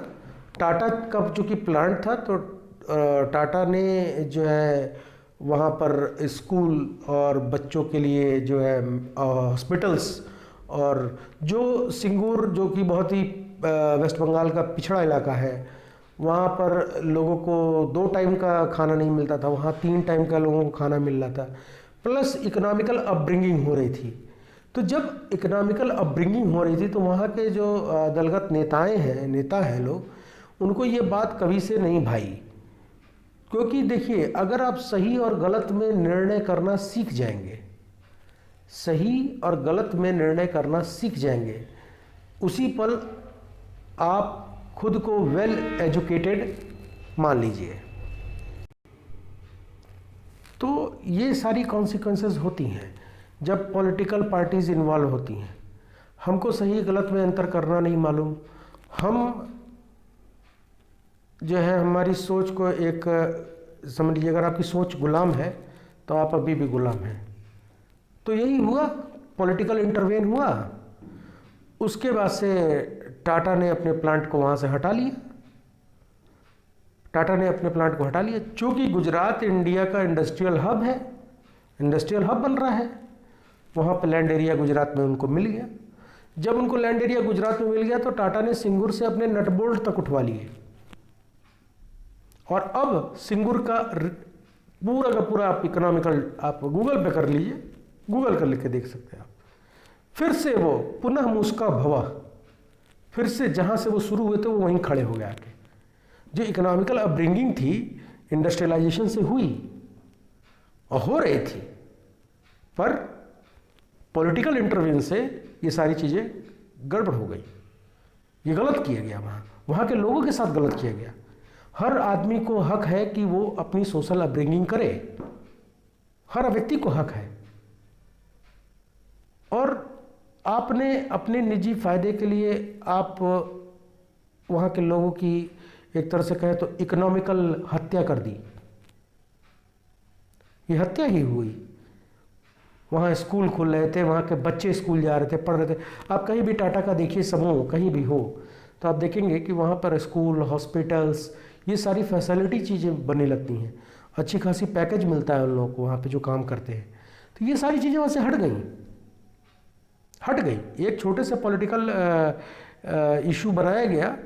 टाटा का जो कि प्लांट था, तो टाटा ने जो है वहाँ पर स्कूल और बच्चों के लिए जो है हॉस्पिटल्स, और जो सिंगूर जो कि बहुत ही वेस्ट बंगाल का पिछड़ा इलाका है, वहाँ पर लोगों को 2 टाइम का खाना नहीं मिलता था, वहाँ 3 टाइम का लोगों को खाना मिल रहा था, प्लस इकोनॉमिकल अपब्रिंगिंग हो रही थी। तो जब इकोनॉमिकल अपब्रिंगिंग हो रही थी तो वहाँ के जो दलगत नेता हैं लोग, उनको ये बात कभी से नहीं भाई। क्योंकि देखिए, अगर आप सही और गलत में निर्णय करना सीख जाएंगे, सही और गलत में निर्णय करना सीख जाएंगे, उसी पल आप खुद को वेल एजुकेटेड मान लीजिए। तो ये सारी कॉन्सिक्वेंसेस होती हैं जब पॉलिटिकल पार्टीज इन्वॉल्व होती हैं। हमको सही गलत में अंतर करना नहीं मालूम, हम जो है हमारी सोच को एक समझ लीजिए, अगर आपकी सोच गुलाम है तो आप अभी भी गुलाम हैं। तो यही हुआ, पॉलिटिकल इंटरवेन हुआ, उसके बाद से टाटा ने अपने प्लांट को वहाँ से हटा लिया। टाटा ने अपने प्लांट को हटा लिया, चूँकि गुजरात इंडिया का इंडस्ट्रियल हब है, इंडस्ट्रियल हब बन रहा है, वहाँ पर लैंड एरिया गुजरात में उनको मिल गया। जब उनको लैंड एरिया गुजरात में मिल गया तो टाटा ने सिंगूर से अपने नट बोल्ट तक उठवा लिए, और अब सिंगूर का पूरा का पूरा आप इकोनॉमिकल आप गूगल पे कर लीजिए, गूगल कर लिख के देख सकते हैं आप। फिर से वो पुनः मुस्का भवा, फिर से जहाँ से वो शुरू हुए थे वो वहीं खड़े हो गए आके। जो इकोनॉमिकल अपब्रिंगिंग थी इंडस्ट्रियलाइजेशन से हुई और हो रही थी, पर पॉलिटिकल इंटरवेंशन से ये सारी चीज़ें गड़बड़ हो गई। ये गलत किया गया, वहाँ के लोगों के साथ गलत किया गया। हर आदमी को हक है कि वो अपनी सोशल अपब्रिंगिंग करे, हर व्यक्ति को हक है। और आपने अपने निजी फायदे के लिए आप वहाँ के लोगों की एक तरह से कहें तो इकोनॉमिकल हत्या कर दी। ये हत्या ही हुई। वहाँ स्कूल खुल रहे थे, वहाँ के बच्चे स्कूल जा रहे थे, पढ़ रहे थे। आप कहीं भी टाटा का देखिए समूह कहीं भी हो तो आप देखेंगे कि वहाँ पर स्कूल, हॉस्पिटल्स, ये सारी फैसिलिटी चीज़ें बनने लगती हैं। अच्छी खासी पैकेज मिलता है उन लोगों को वहाँ पे जो काम करते हैं। तो ये सारी चीज़ें वहाँ से हट गई। एक छोटे से पॉलिटिकल इशू बनाया गया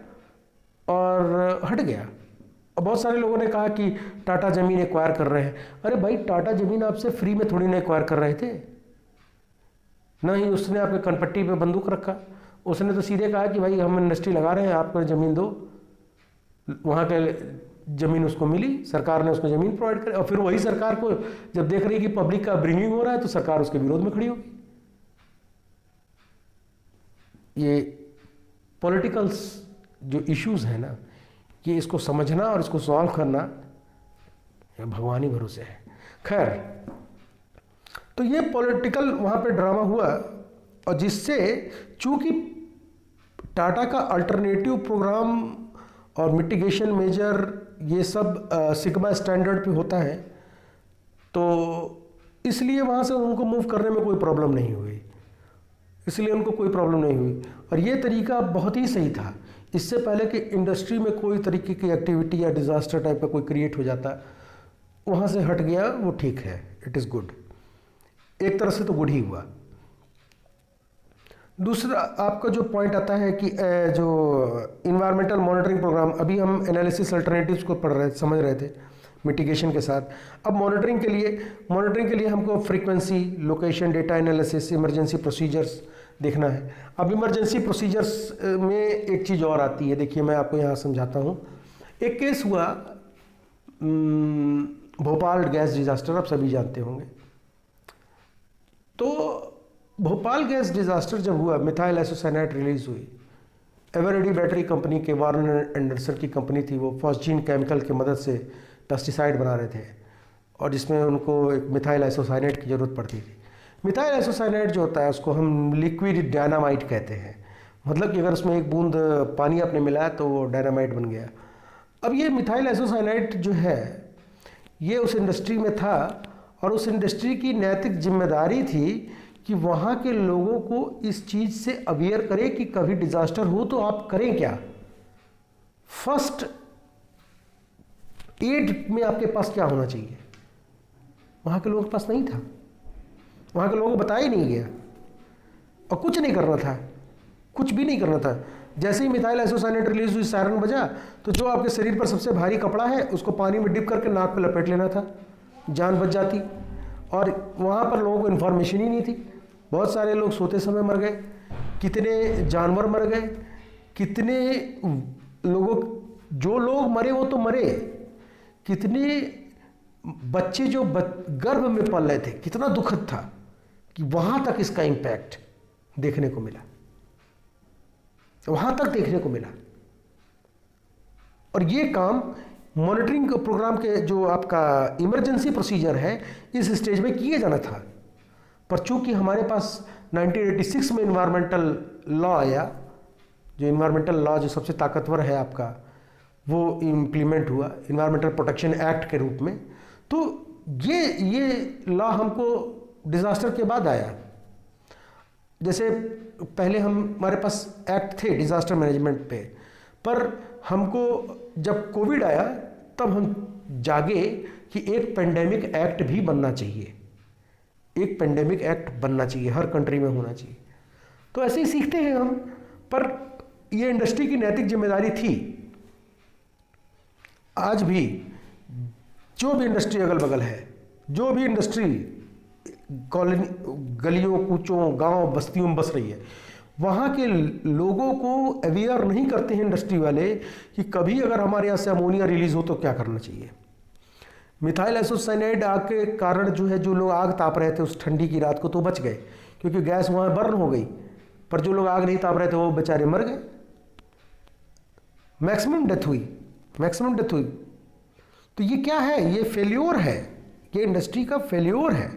और हट गया। और बहुत सारे लोगों ने कहा कि टाटा ज़मीन एक्वायर कर रहे हैं। अरे भाई, टाटा ज़मीन आपसे फ्री में थोड़ी ना एक्वायर कर रहे थे, ना ही उसने आपके कनपट्टी पे बंदूक रखा। उसने तो सीधे कहा कि भाई हम इंडस्ट्री लगा रहे हैं, आपको ज़मीन दो। वहाँ के ज़मीन उसको मिली, सरकार ने उसको ज़मीन प्रोवाइड करी। और फिर वही सरकार को जब देख रही कि पब्लिक का ब्रिंगिंग हो रहा है तो सरकार उसके विरोध में खड़ी होगी। ये पॉलिटिकल्स जो इश्यूज़ हैं ना, ये इसको समझना और इसको सॉल्व करना भगवान ही भरोसे है। खैर, तो ये पॉलिटिकल वहाँ पे ड्रामा हुआ और जिससे चूँकि टाटा का अल्टरनेटिव प्रोग्राम और मिटिगेशन मेजर ये सब सिग्मा स्टैंडर्ड पे होता है, तो इसलिए वहाँ से उनको मूव करने में कोई प्रॉब्लम नहीं हुई। और ये तरीका बहुत ही सही था। इससे पहले कि इंडस्ट्री में कोई तरीके की एक्टिविटी या डिज़ास्टर टाइप का कोई क्रिएट हो जाता, वहाँ से हट गया, वो ठीक है, इट इज़ गुड। एक तरह से तो गुड ही हुआ। दूसरा आपका जो पॉइंट आता है कि जो इन्वायरमेंटल मॉनिटरिंग प्रोग्राम, अभी हम एनालिसिस अल्टरनेटिव्स को समझ रहे थे मिटिगेशन के साथ। अब मॉनिटरिंग के लिए हमको frequency, location, data analysis, emergency procedures देखना है। अब इमरजेंसी प्रोसीजर्स में एक चीज़ और आती है, देखिए मैं आपको यहाँ समझाता हूँ। एक केस हुआ भोपाल गैस डिज़ास्टर, आप सभी जानते होंगे। तो भोपाल गैस डिज़ास्टर जब हुआ, मिथाइल आइसोसाइनेट रिलीज़ हुई। एवरेडी बैटरी कंपनी के, वार्नर एंडरसन की कंपनी थी, वो फॉस्जीन केमिकल की मदद से पेस्टिसाइड बना रहे थे और जिसमें उनको एक मिथाइल आइसोसाइनेट की ज़रूरत पड़ती थी। मिथाइल आइसोसाइनेट जो होता है उसको हम लिक्विड डायनामाइट कहते हैं। मतलब कि अगर उसमें एक बूंद पानी आपने मिलाया तो वो डायनामाइट बन गया। अब ये मिथाइल आइसोसाइनेट जो है ये उस इंडस्ट्री में था और उस इंडस्ट्री की नैतिक जिम्मेदारी थी कि वहाँ के लोगों को इस चीज़ से अवेयर करे कि कभी डिज़ास्टर हो तो आप करें क्या। फर्स्ट एड में आपके पास क्या होना चाहिए, वहाँ के लोगों के पास नहीं था। वहाँ के लोगों को बताया ही नहीं गया और कुछ नहीं करना था, कुछ भी नहीं करना था। जैसे ही मिथाइल आइसोसाइनेट रिलीज हुई, सायरन बजा, तो जो आपके शरीर पर सबसे भारी कपड़ा है उसको पानी में डिप करके नाक पे लपेट लेना था, जान बच जाती। और वहाँ पर लोगों को इन्फॉर्मेशन ही नहीं थी। बहुत सारे लोग सोते समय मर गए, कितने जानवर मर गए, कितने लोगों, जो लोग मरे वो तो मरे, कितने बच्चे जो गर्भ में पल रहे थे, कितना दुखद था कि वहाँ तक इसका इम्पैक्ट देखने को मिला, वहाँ तक देखने को मिला। और ये काम मॉनिटरिंग प्रोग्राम के जो आपका इमरजेंसी प्रोसीजर है इस स्टेज में किए जाना था। पर चूंकि हमारे पास 1986 में इन्वायरमेंटल लॉ आया, जो इन्वायरमेंटल लॉ जो सबसे ताकतवर है आपका, वो इम्प्लीमेंट हुआ इन्वायरमेंटल प्रोटेक्शन एक्ट के रूप में। तो ये लॉ हमको डिज़ास्टर के बाद आया। जैसे पहले हमारे पास एक्ट थे डिज़ास्टर मैनेजमेंट पे, पर हमको जब कोविड आया तब हम जागे कि एक पेंडेमिक एक्ट भी बनना चाहिए, एक पेंडेमिक एक्ट बनना चाहिए, हर कंट्री में होना चाहिए। तो ऐसे ही सीखते हैं हम। पर ये इंडस्ट्री की नैतिक जिम्मेदारी थी। आज भी जो भी इंडस्ट्री अगल बगल है, जो भी इंडस्ट्री कॉलोनी, गलियों, कूचों, गांव, बस्तियों में बस रही है, वहाँ के लोगों को अवेयर नहीं करते हैं इंडस्ट्री वाले कि कभी अगर हमारे यहाँ से अमोनिया रिलीज हो तो क्या करना चाहिए। मिथाइल आइसोसाइनाइड आग के कारण जो है, जो लोग आग ताप रहे थे उस ठंडी की रात को तो बच गए क्योंकि गैस वहाँ बर्न हो गई, पर जो लोग आग नहीं ताप रहे थे वो बेचारे मर गए, मैक्सिमम डेथ हुई, मैक्सिमम डेथ हुई। तो ये क्या है? ये फेल्योर है, ये इंडस्ट्री का फेल्योर है।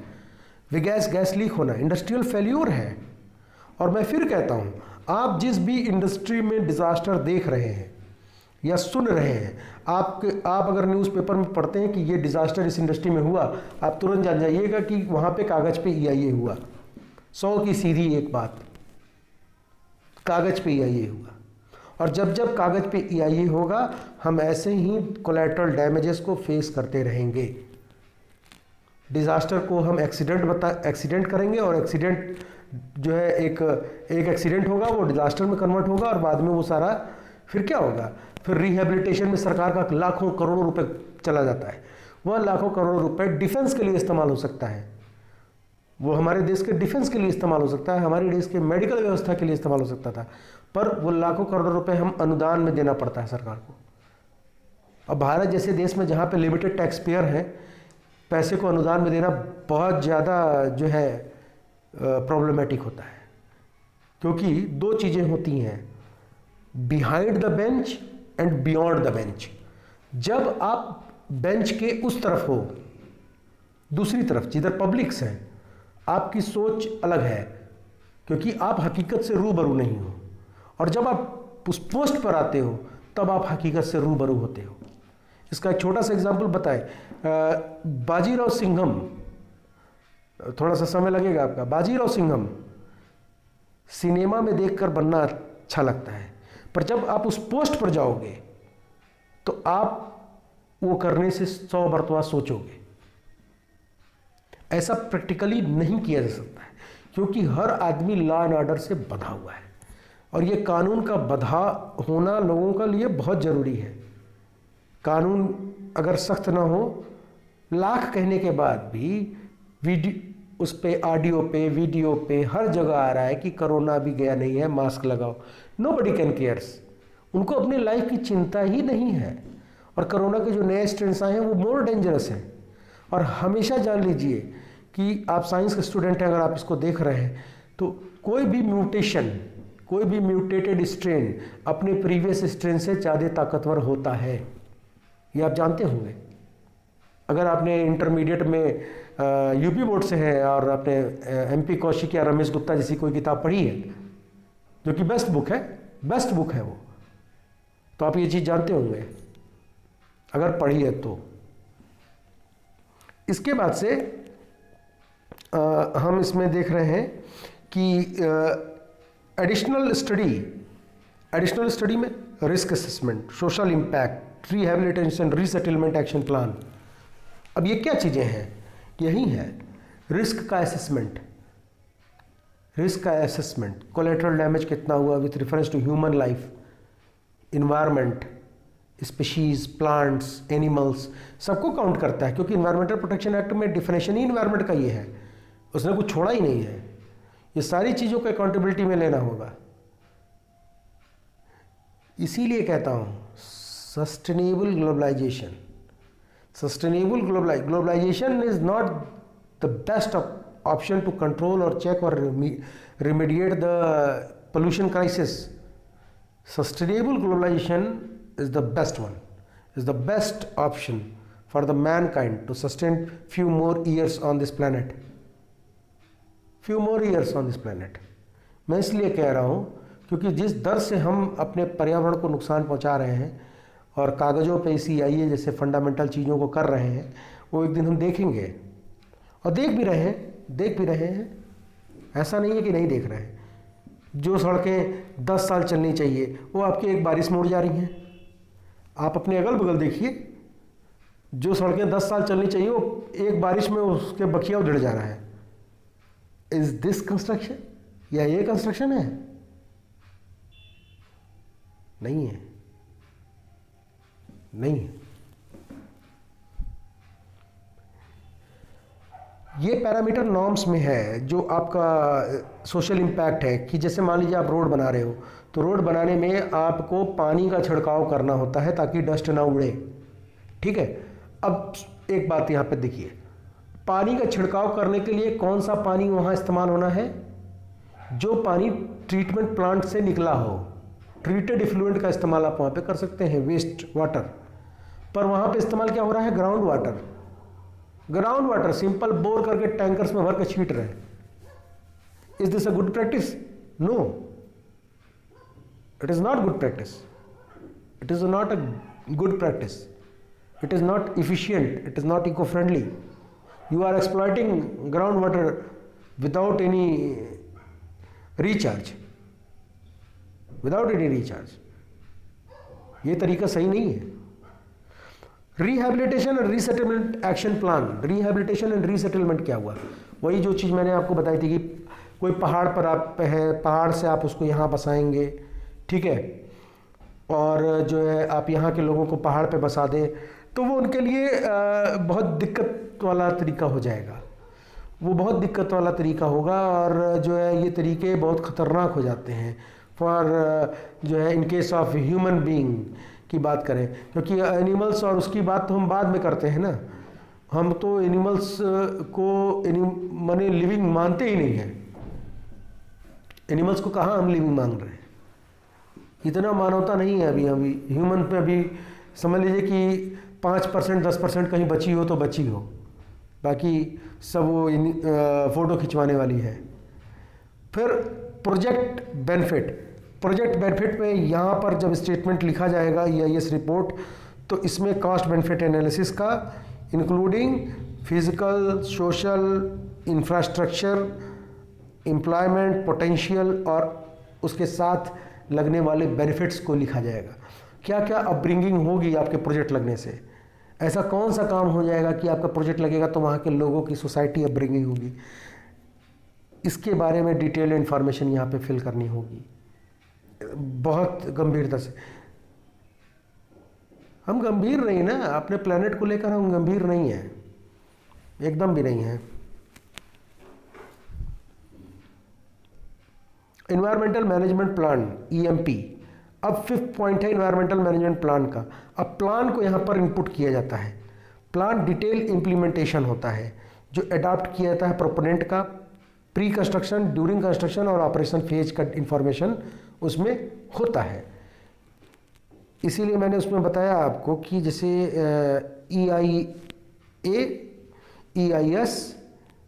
गैस लीक होना इंडस्ट्रियल फेल्योर है। और मैं फिर कहता हूँ, आप जिस भी इंडस्ट्री में डिज़ास्टर देख रहे हैं या सुन रहे हैं, आप अगर न्यूज़पेपर में पढ़ते हैं कि ये डिज़ास्टर इस इंडस्ट्री में हुआ, आप तुरंत जान जाइएगा कि वहाँ पे कागज़ पे EIA हुआ। 100 की सीधी एक बात, कागज़ पे EIA हुआ। और जब जब कागज़ पे EIA होगा, हम ऐसे ही कोलैटरल डैमेजेस को फेस करते रहेंगे। डिज़ास्टर को हम एक्सीडेंट करेंगे, और एक्सीडेंट जो है एक एक्सीडेंट होगा, वो डिज़ास्टर में कन्वर्ट होगा, और बाद में वो सारा फिर क्या होगा? फिर रिहेबिलिटेशन में सरकार का लाखों करोड़ों रुपए चला जाता है। वह लाखों करोड़ों रुपए डिफेंस के लिए इस्तेमाल हो सकता है, वो हमारे देश के डिफेंस के लिए इस्तेमाल हो सकता है, हमारे देश के मेडिकल व्यवस्था के लिए इस्तेमाल हो सकता था, पर वो लाखों करोड़ रुपए हम अनुदान में देना पड़ता है सरकार को। अब भारत जैसे देश में जहाँ पे लिमिटेड टैक्स पेयर हैं, पैसे को अनुदान में देना बहुत ज़्यादा जो है प्रॉब्लमेटिक होता है, क्योंकि दो चीज़ें होती हैं, behind the bench and beyond the bench. जब आप बेंच के उस तरफ हो, दूसरी तरफ जिधर पब्लिक्स हैं, आपकी सोच अलग है क्योंकि आप हकीकत से रूबरू नहीं हो, और जब आप उस पोस्ट पर आते हो तब आप हकीकत से रूबरू होते हो। इसका एक छोटा सा एग्जांपल बताएं, बाजीराव सिंघम, थोड़ा सा समय लगेगा आपका। बाजीराव सिंघम सिनेमा में देखकर बनना अच्छा लगता है, पर जब आप उस पोस्ट पर जाओगे तो आप वो करने से 100 मरतबा सोचोगे। ऐसा प्रैक्टिकली नहीं किया जा सकता है, क्योंकि हर आदमी लॉ एंड ऑर्डर से बंधा हुआ है, और ये कानून का बंधा होना लोगों के लिए बहुत ज़रूरी है। कानून अगर सख्त ना हो, लाख कहने के बाद भी उस पे ऑडियो पे वीडियो पे हर जगह आ रहा है कि कोरोना भी गया नहीं है, मास्क लगाओ। नोबडी कैन केयर्स, उनको अपनी लाइफ की चिंता ही नहीं है। और कोरोना के जो नए स्ट्रेन्स आए हैं वो मोर डेंजरस हैं। और हमेशा जान लीजिए कि आप साइंस के स्टूडेंट हैं, अगर आप इसको देख रहे हैं तो कोई भी म्यूटेशन, कोई भी म्यूटेटेड स्ट्रेन अपने प्रीवियस स्ट्रेन से ज़्यादा ताकतवर होता है, ये आप जानते होंगे। अगर आपने इंटरमीडिएट में यूपी बोर्ड से हैं और आपने MP कौशिक या रमेश गुप्ता जैसी कोई किताब पढ़ी है, जो कि बेस्ट बुक है वो, तो आप ये चीज़ जानते होंगे अगर पढ़ी है तो। इसके बाद से हम इसमें देख रहे हैं कि एडिशनल स्टडी में risk assessment, social impact, rehabilitation, resettlement action plan. अब ये क्या चीज़ें हैं? यही है रिस्क का असेसमेंट, कोलेटरल डैमेज कितना हुआ with reference to human life, environment, species, plants, animals, सबको काउंट करता है, क्योंकि इन्वायरमेंटल प्रोटेक्शन एक्ट में डिफिनेशन ही इन्वायरमेंट का ये है, उसने कुछ छोड़ा ही नहीं है। ये सारी चीज़ों को अकाउंटेबिलिटी में लेना होगा। इसीलिए कहता हूँ sustainable globalisation is not the best option to control or check or remediate the pollution crisis. Sustainable globalization is the best one, is the best option for the mankind to sustain few more years on this planet. मैं इसलिए कह रहा हूँ क्योंकि जिस दर से हम अपने पर्यावरण को नुकसान पहुँचा रहे हैं और कागज़ों पे EIA जैसे फंडामेंटल चीज़ों को कर रहे हैं, वो एक दिन हम देखेंगे, और देख भी रहे हैं। ऐसा नहीं है कि नहीं देख रहे हैं। जो सड़कें 10 साल चलनी चाहिए वो आपकी एक बारिश में उड़ जा रही हैं। आप अपने अगल बगल देखिए, जो सड़कें 10 साल चलनी चाहिए वो एक बारिश में उसके बखिया उधड़ जा रहा है। Is this construction? या ये कंस्ट्रक्शन है? नहीं है। ये पैरामीटर नॉर्म्स में है जो आपका सोशल इम्पैक्ट है कि जैसे मान लीजिए आप रोड बना रहे हो तो रोड बनाने में आपको पानी का छिड़काव करना होता है ताकि डस्ट ना उड़े, ठीक है। अब एक बात यहाँ पे देखिए, पानी का छिड़काव करने के लिए कौन सा पानी वहाँ इस्तेमाल होना है? जो पानी ट्रीटमेंट प्लांट से निकला हो। ट्रीटेड इफ्लुएंट का इस्तेमाल आप वहाँ पे कर सकते हैं, वेस्ट वाटर, पर वहाँ पे इस्तेमाल क्या हो रहा है? Ground water. Ground water simple bore करके टैंकर्स में भर के छींट रहे हैं। Is this a good practice? No, it is not good practice. It is not a good practice. It is not efficient, it is not eco-friendly. You are exploiting groundwater without any recharge. Without any recharge. ये तरीका सही नहीं है। Rehabilitation and resettlement action plan. Rehabilitation and resettlement क्या हुआ? वही जो चीज़ मैंने आपको बताई थी कि कोई पहाड़ पर आप है, पहाड़ से आप उसको यहाँ बसाएंगे, ठीक है, और जो है आप यहाँ के लोगों को पहाड़ पे बसा दें तो वो उनके लिए बहुत दिक्कत वाला तरीका हो जाएगा। वो बहुत दिक्कत वाला तरीका होगा और जो है ये तरीके बहुत ख़तरनाक हो जाते हैं फॉर जो है in case of human being की बात करें, क्योंकि एनिमल्स और उसकी बात तो हम बाद में करते हैं ना। हम तो एनिमल्स को माने लिविंग मानते ही नहीं हैं। एनिमल्स को कहाँ हम लिविंग मान रहे हैं? इतना मानवता नहीं है अभी ह्यूमन पे। अभी समझ लीजिए कि 5% 10% कहीं बची हो तो बची हो, बाकी सब वो फ़ोटो खिंचवाने वाली है। फिर प्रोजेक्ट बेनिफिट में यहाँ पर जब स्टेटमेंट लिखा जाएगा EIS रिपोर्ट, तो इसमें कॉस्ट बेनिफिट एनालिसिस का including physical, social, infrastructure, employment potential और उसके साथ लगने वाले बेनिफिट्स को लिखा जाएगा। क्या क्या अपब्रिंगिंग होगी आपके प्रोजेक्ट लगने से? ऐसा कौन सा काम हो जाएगा कि आपका प्रोजेक्ट लगेगा तो वहाँ के लोगों की सोसाइटी अपब्रिंगिंग होगी? इसके बारे में डिटेल इन्फॉर्मेशन यहाँ पे फिल करनी होगी बहुत गंभीरता से। हम गंभीर नहीं ना, अपने प्लेनेट को लेकर हम गंभीर नहीं हैं, एकदम भी नहीं है। Environmental management plan EMP। अब 5th पॉइंट है इन्वायरमेंटल मैनेजमेंट प्लान का। अब प्लान को यहाँ पर इनपुट किया जाता है। प्लान डिटेल इम्प्लीमेंटेशन होता है जो अडॉप्ट किया जाता है प्रोपोनेंट का। प्री कंस्ट्रक्शन, ड्यूरिंग कंस्ट्रक्शन और ऑपरेशन फेज का इंफॉर्मेशन उसमें होता है। इसीलिए मैंने उसमें बताया आपको कि जैसे EIA, EIS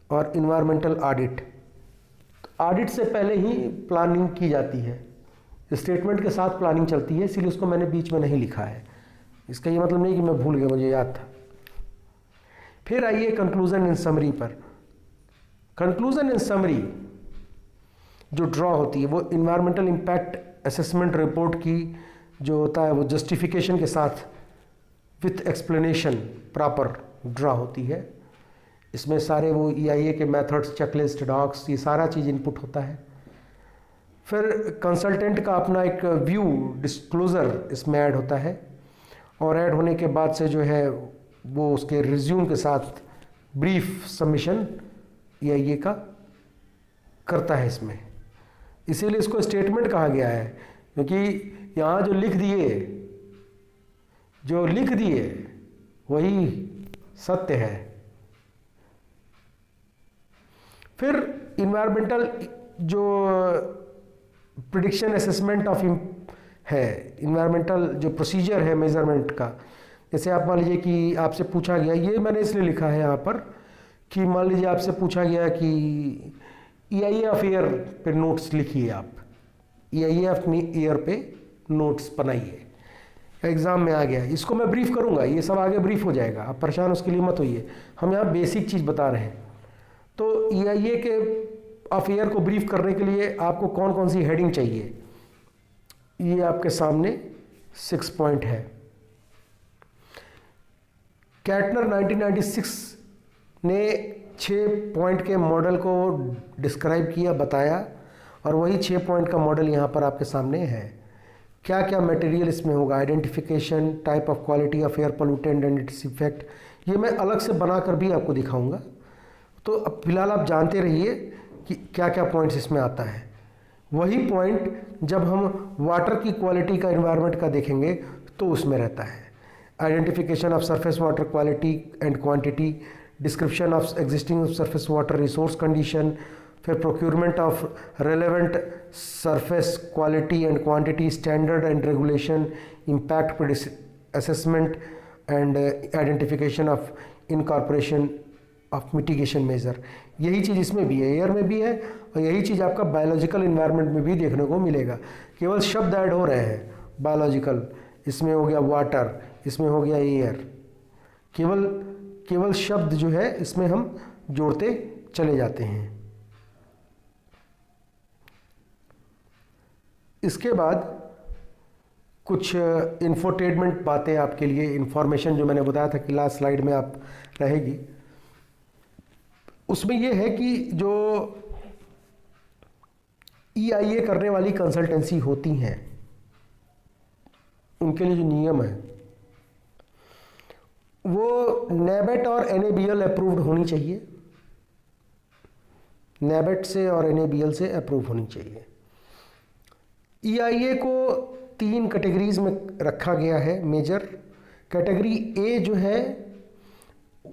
और इन्वायरमेंटल ऑडिट। ऑडिट से पहले ही प्लानिंग की जाती है, स्टेटमेंट के साथ प्लानिंग चलती है, इसीलिए उसको मैंने बीच में नहीं लिखा है। इसका ये मतलब नहीं कि मैं भूल गया, मुझे याद था। फिर आइए कंक्लूजन एंड समरी पर। कंक्लूजन एंड समरी जो ड्रॉ होती है वो इन्वायरमेंटल इम्पैक्ट असेसमेंट रिपोर्ट की जो होता है वो जस्टिफिकेशन के साथ विथ एक्सप्लेनेशन प्रॉपर ड्रॉ होती है। इसमें सारे वो EIA के मेथड्स, चेकलिस्ट, डॉक्स, ये सारा चीज़ इनपुट होता है। फिर कंसल्टेंट का अपना एक व्यू डिस्क्लोज़र इसमें ऐड होता है और ऐड होने के बाद से जो है वो उसके रिज्यूम के साथ ब्रीफ सबमिशन EIA का करता है इसमें। इसीलिए इसको स्टेटमेंट कहा गया है, क्योंकि यहाँ जो लिख दिए वही सत्य है। फिर इन्वायरमेंटल जो प्रिडिक्शन असेसमेंट ऑफ है, इन्वायरमेंटल जो प्रोसीजर है मेजरमेंट का, जैसे आप मान लीजिए कि आपसे पूछा गया, ये मैंने इसलिए लिखा है यहाँ पर कि मान लीजिए आपसे पूछा गया कि EIA ऑफ ईयर पे नोट्स लिखिए, आप EIA ऑफ ईयर पे नोट्स बनाइए। एग्ज़ाम में आ गया, इसको मैं ब्रीफ करूँगा, ये सब आगे ब्रीफ हो जाएगा, आप परेशान उसके लिए मत होइए, हम यहाँ बेसिक चीज़ बता रहे हैं। तो EIA के ऑफ ईयर को ब्रीफ करने के लिए आपको कौन कौन सी हेडिंग चाहिए, ये आपके सामने 6 पॉइंट है। कैटनर 1996 ने 6 पॉइंट के मॉडल को डिस्क्राइब किया, बताया, और वही 6 पॉइंट का मॉडल यहाँ पर आपके सामने है। क्या क्या मटेरियल इसमें होगा, identification, type of quality of air pollutant and its effect, ये मैं अलग से बनाकर भी आपको दिखाऊंगा। तो अब फिलहाल आप जानते रहिए कि क्या क्या पॉइंट्स इसमें आता है। वही पॉइंट जब हम वाटर की क्वालिटी का, एनवायरनमेंट का देखेंगे तो उसमें रहता है। Identification of surface water quality and quantity, description of existing surface water resource condition, फिर procurement of relevant surface quality and quantity, standard and regulation, impact assessment and identification of incorporation of mitigation measure. यही चीज़ इसमें भी है, air में भी है, और यही चीज़ आपका बायोलॉजिकल इन्वायरमेंट में भी देखने को मिलेगा। केवल शब्द ऐड हो रहे हैं, बायोलॉजिकल, इसमें हो गया वाटर, इसमें हो गया एयर, केवल शब्द जो है इसमें हम जोड़ते चले जाते हैं। इसके बाद कुछ इंफोटेनमेंट बातें आपके लिए, इंफॉर्मेशन जो मैंने बताया था कि लास्ट स्लाइड में आप रहेगी, उसमें यह है कि जो EIA करने वाली कंसल्टेंसी होती हैं उनके लिए जो नियम है वो NABET और NABL अप्रूव्ड होनी चाहिए, NABET से और NABL से अप्रूव होनी चाहिए। EIA को 3 कैटेगरीज में रखा गया है मेजर। कैटेगरी A जो है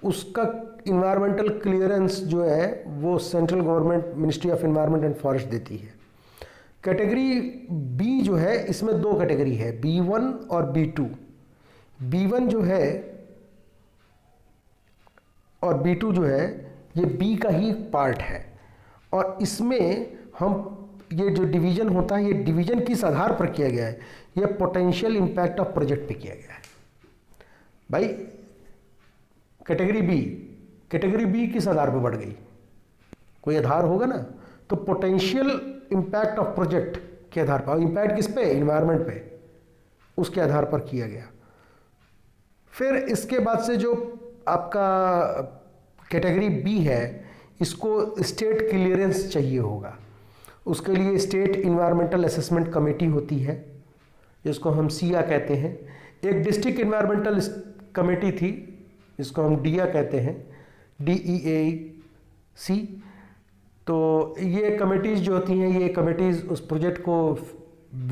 उसका इन्वायरमेंटल क्लियरेंस जो है वो central government ministry of environment and forest देती है। कैटेगरी B जो है, इसमें 2 कैटेगरी है, B1 और B2। B1 जो है और B2 जो है ये B का ही पार्ट है, और इसमें हम ये जो डिवीजन होता है, ये डिवीजन किस आधार पर किया गया है, ये पोटेंशियल इंपैक्ट ऑफ प्रोजेक्ट पे किया गया है। भाई कैटेगरी बी किस आधार पर बढ़ गई, कोई आधार होगा ना, तो पोटेंशियल इंपैक्ट ऑफ प्रोजेक्ट के आधार पर, इंपैक्ट किस पे, इन्वायरमेंट पे, उसके आधार पर किया गया। फिर इसके बाद से जो आपका कैटेगरी बी है, इसको स्टेट क्लियरेंस चाहिए होगा। उसके लिए स्टेट इन्वायरमेंटल असेसमेंट कमेटी होती है, जिसको हम सिया कहते हैं। एक डिस्ट्रिक्ट इन्वायरमेंटल कमेटी थी, जिसको हम डिया कहते हैं, DEAC। तो ये कमेटीज़ जो होती हैं, ये कमेटीज़ उस प्रोजेक्ट को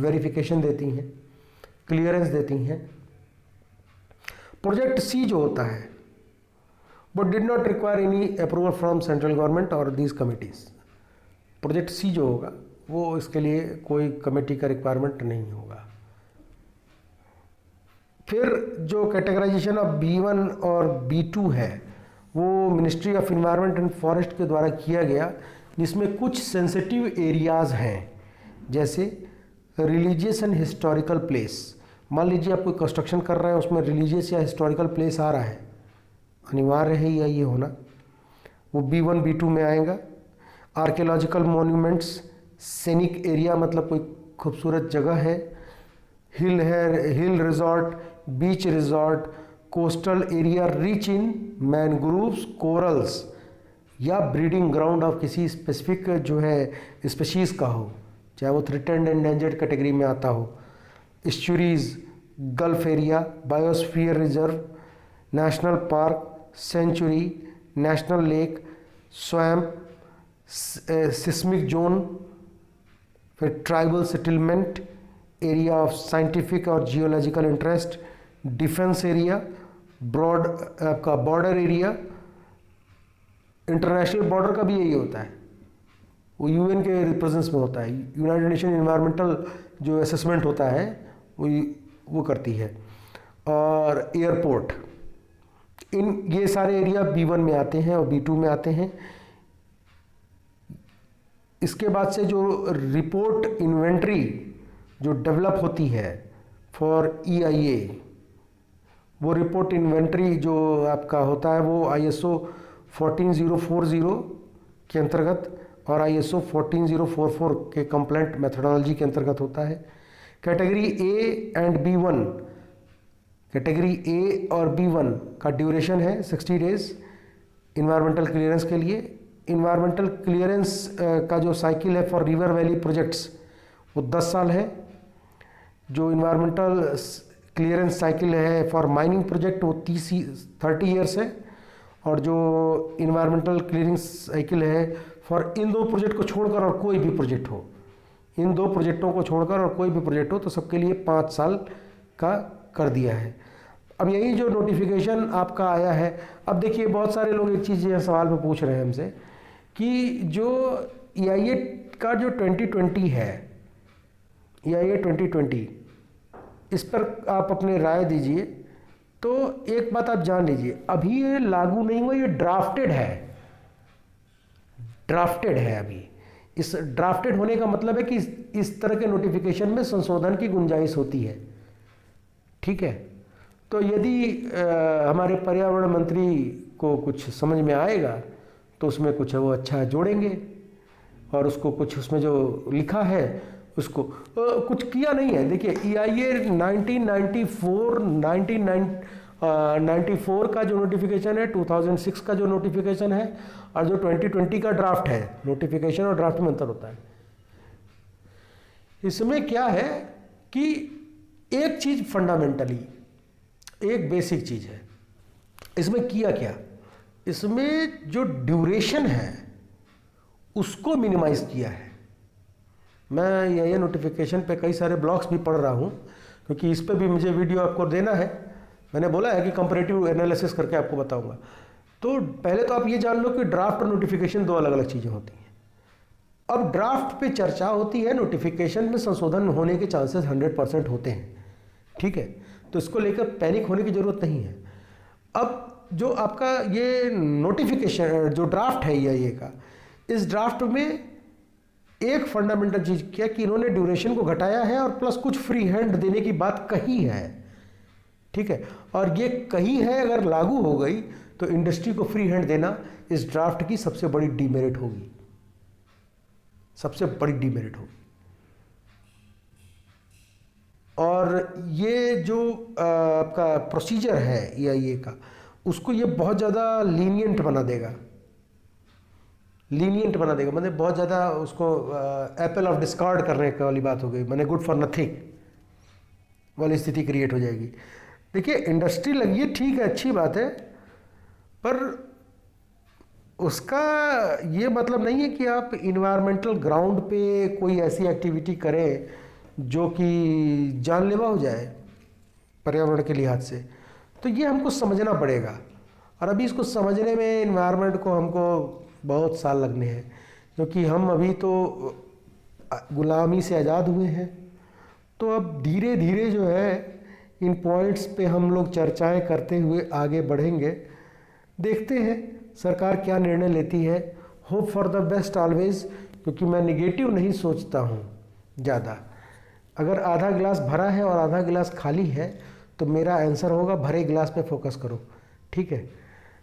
वेरिफिकेशन देती हैं, क्लियरेंस देती हैं। प्रोजेक्ट सी जो होता है वो did not require any approval from central government और दीज कमिटीज़। प्रोजेक्ट सी जो होगा वो इसके लिए कोई कमेटी का रिक्वायरमेंट नहीं होगा। फिर जो कैटेगराइजेशन ऑफ B1 और B2 है वो ministry of environment and forest के द्वारा किया गया, जिसमें कुछ सेंसिटिव एरियाज़ हैं, जैसे रिलीजियस एंड हिस्टोरिकल प्लेस। मान लीजिए आप कोई कंस्ट्रक्शन कर रहे हैं, उसमें रिलीजियस या हिस्टोरिकल प्लेस आ रहा है, अनिवार्य है या ये होना, वो B1 B2 में आएगा। आर्कियोलॉजिकल मॉन्यूमेंट्स, सैनिक एरिया मतलब कोई खूबसूरत जगह है, हिल है, hill resort, beach resort, coastal area rich in mangroves, corals, या ब्रीडिंग ग्राउंड ऑफ किसी स्पेसिफिक जो है स्पीशीज़ का हो, चाहे वो थ्रेटेंड एंडेंजर्ड कैटेगरी में आता हो। Estuaries, gulf area, biosphere reserve, national park, sanctuary, national lake, swamp, seismic zone, फिर tribal settlement, area of scientific और geological interest, defence area, broad आपका बॉर्डर एरिया। इंटरनेशनल बॉर्डर का भी यही होता है, वो UN के रिप्रेजेंस में होता है, यूनाइटेड नेशन एनवायरमेंटल जो असेसमेंट होता है वो करती है। और एयरपोर्ट, ये सारे एरिया B1 में आते हैं और B2 में आते हैं। इसके बाद से जो रिपोर्ट इन्वेंट्री जो डेवलप होती है फॉर EIA, वो रिपोर्ट इन्वेंट्री जो आपका होता है वो ISO 14040 के अंतर्गत और ISO 14044 के कंप्लायंट मेथोडोलॉजी के अंतर्गत होता है। Category A and B1, category A और B1 का ड्यूरेशन है 60 डेज इन्वायरमेंटल क्लियरेंस के लिए। इन्वायरमेंटल क्लियरेंस का जो साइकिल है फॉर रिवर वैली प्रोजेक्ट्स वो 10 साल है। जो इन्वायरमेंटल क्लियरेंस साइकिल है फॉर माइनिंग प्रोजेक्ट वो 30 ईयर्स है। और जो इन्वायरमेंटल क्लियरिंग साइकिल है फॉर इन 2 प्रोजेक्ट को छोड़कर और कोई भी प्रोजेक्ट हो, इन 2 प्रोजेक्टों को छोड़कर और कोई भी प्रोजेक्ट हो तो सबके लिए 5 साल का कर दिया है। अब यही जो नोटिफिकेशन आपका आया है, अब देखिए बहुत सारे लोग एक चीज़ ये सवाल में पूछ रहे हैं हमसे कि जो EIA का जो 2020 है, EIA 2020, इस पर आप अपनी राय दीजिए। तो एक बात आप जान लीजिए, अभी ये लागू नहीं हुआ, ये ड्राफ्टेड है अभी। इस ड्राफ्टेड होने का मतलब है कि इस तरह के नोटिफिकेशन में संशोधन की गुंजाइश होती है, ठीक है। तो यदि हमारे पर्यावरण मंत्री को कुछ समझ में आएगा तो उसमें कुछ वो अच्छा जोड़ेंगे, और उसको कुछ उसमें जो लिखा है उसको कुछ किया नहीं है। देखिए EIA 1994 का जो नोटिफिकेशन है, 2006 का जो नोटिफिकेशन है, और जो 2020 का ड्राफ्ट है, नोटिफिकेशन और ड्राफ्ट में अंतर होता है। इसमें क्या है कि एक चीज फंडामेंटली, एक बेसिक चीज है। इसमें किया क्या, इसमें जो ड्यूरेशन है उसको मिनिमाइज किया है। मैं ये नोटिफिकेशन पे कई सारे ब्लॉग्स भी पढ़ रहा हूँ, क्योंकि इस पे भी मुझे वीडियो आपको देना है। मैंने बोला है कि कंपैरेटिव एनालिसिस करके आपको बताऊंगा। तो पहले तो आप ये जान लो कि ड्राफ्ट और नोटिफिकेशन 2 अलग अलग चीज़ें होती हैं। अब ड्राफ्ट पे चर्चा होती है, नोटिफिकेशन में संशोधन होने के चांसेस 100% होते हैं, ठीक है। तो इसको लेकर पैनिक होने की ज़रूरत नहीं है। अब जो आपका ये नोटिफिकेशन जो ड्राफ्ट है EIA का, इस ड्राफ्ट में एक फंडामेंटल चीज क्या कि इन्होंने ड्यूरेशन को घटाया है और प्लस कुछ फ्री हैंड देने की बात कही है, ठीक है। और ये कही है, अगर लागू हो गई तो इंडस्ट्री को फ्री हैंड देना इस ड्राफ्ट की सबसे बड़ी डीमेरिट होगी, सबसे बड़ी डीमेरिट होगी। और ये जो आपका प्रोसीजर है EIA का, उसको ये बहुत ज़्यादा लीनियंट बना देगा, मतलब बहुत ज़्यादा उसको एप्पल ऑफ डिस्कार्ड करने वाली बात हो गई, मैंने गुड फॉर नथिंग वाली स्थिति क्रिएट हो जाएगी। देखिए इंडस्ट्री लगी है, ठीक है, अच्छी बात है, पर उसका ये मतलब नहीं है कि आप इन्वायरमेंटल ग्राउंड पे कोई ऐसी एक्टिविटी करें जो कि जानलेवा हो जाए पर्यावरण के लिहाज से। तो ये हमको समझना पड़ेगा, और अभी इसको समझने में इन्वायरमेंट को हमको बहुत साल लगने हैं, क्योंकि हम अभी तो गुलामी से आज़ाद हुए हैं। तो अब धीरे धीरे जो है इन पॉइंट्स पे हम लोग चर्चाएं करते हुए आगे बढ़ेंगे। देखते हैं सरकार क्या निर्णय लेती है। Hope for the best always, क्योंकि मैं निगेटिव नहीं सोचता हूँ ज़्यादा। अगर आधा गिलास भरा है और आधा गिलास खाली है तो मेरा आंसर होगा भरे गिलास पे फोकस करो, ठीक है।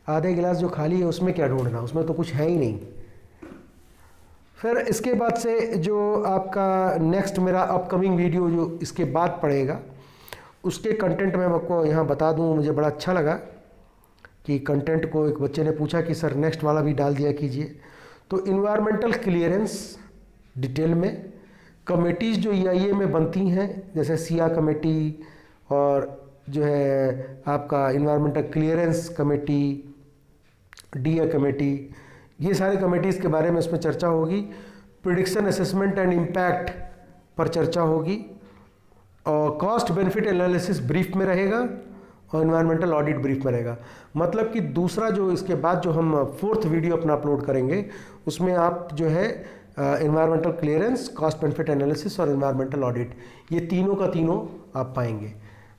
आधे गिलास जो खाली है उसमें क्या ढूंढना, उसमें तो कुछ है ही नहीं। फिर इसके बाद से जो आपका नेक्स्ट मेरा अपकमिंग वीडियो जो इसके बाद पड़ेगा, उसके कंटेंट मैं आपको यहाँ बता दूँ। मुझे बड़ा अच्छा लगा कि कंटेंट को एक बच्चे ने पूछा कि सर नेक्स्ट वाला भी डाल दिया कीजिए। तो इन्वायरमेंटल क्लियरेंस डिटेल में कमेटीज़ जो EIA में बनती हैं, जैसे सिया कमेटी और जो है आपका environmental clearance committee, DA committee, ये सारे कमेटीज़ के बारे में इसमें चर्चा होगी। प्रिडिक्शन असेसमेंट एंड इम्पैक्ट पर चर्चा होगी, और कॉस्ट बेनिफिट एनालिसिस ब्रीफ में रहेगा, और इन्वायरमेंटल ऑडिट ब्रीफ में रहेगा। मतलब कि दूसरा जो इसके बाद जो हम 4th वीडियो अपना अपलोड करेंगे, उसमें आप जो है environmental clearance, cost benefit analysis और इन्वायरमेंटल ऑडिट, ये तीनों का तीनों आप पाएंगे।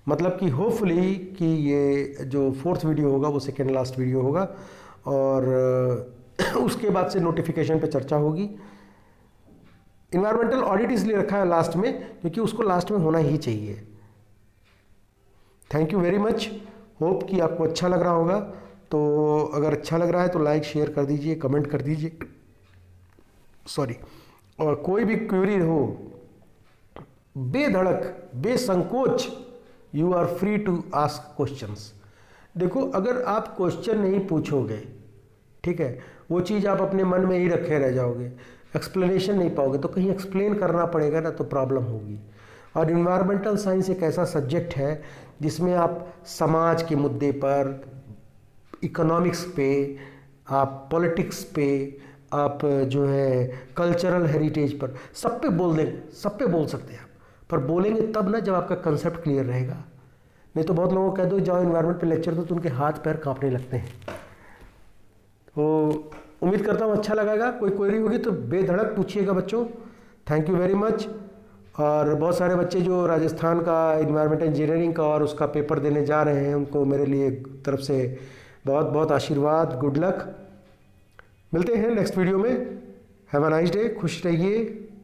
मतलब कि होपफुली कि ये जो 4th वीडियो होगा वो सेकेंड लास्ट वीडियो होगा, और उसके बाद से नोटिफिकेशन पे चर्चा होगी। इन्वायरमेंटल ऑडिट इसलिए रखा है लास्ट में क्योंकि उसको लास्ट में होना ही चाहिए। Thank you very much. Hope कि आपको अच्छा लग रहा होगा। तो अगर अच्छा लग रहा है तो लाइक शेयर कर दीजिए, कमेंट कर दीजिए, सॉरी। और कोई भी क्वेरी हो, बेधड़क बेसंकोच you are free to ask questions. देखो अगर आप क्वेश्चन नहीं पूछोगे, ठीक है, वो चीज़ आप अपने मन में ही रखे रह जाओगे, एक्सप्लेनेशन नहीं पाओगे, तो कहीं एक्सप्लेन करना पड़ेगा ना, तो प्रॉब्लम होगी। और इन्वायरमेंटल साइंस एक ऐसा सब्जेक्ट है जिसमें आप समाज के मुद्दे पर, इकोनॉमिक्स पे, आप पॉलिटिक्स पे, आप जो है कल्चरल हेरिटेज पर, सब पे बोल देंगे, सब पे बोल सकते हैं आप, पर बोलेंगे तब ना जब आपका कंसेप्ट क्लियर रहेगा। नहीं तो बहुत लोगों को कह दो जाओ एनवायरनमेंट पे लेक्चर दो तो उनके हाथ पैर कांपने लगते हैं। तो उम्मीद करता हूँ अच्छा लगेगा। कोई क्वेरी होगी तो बेधड़क पूछिएगा बच्चों। Thank you very much. और बहुत सारे बच्चे जो राजस्थान का इन्वायरमेंटल इंजीनियरिंग का और उसका पेपर देने जा रहे हैं, उनको मेरे लिए तरफ से बहुत बहुत आशीर्वाद, गुड लक। मिलते हैं नेक्स्ट वीडियो में। हैव अ नाइस डे, खुश रहिए।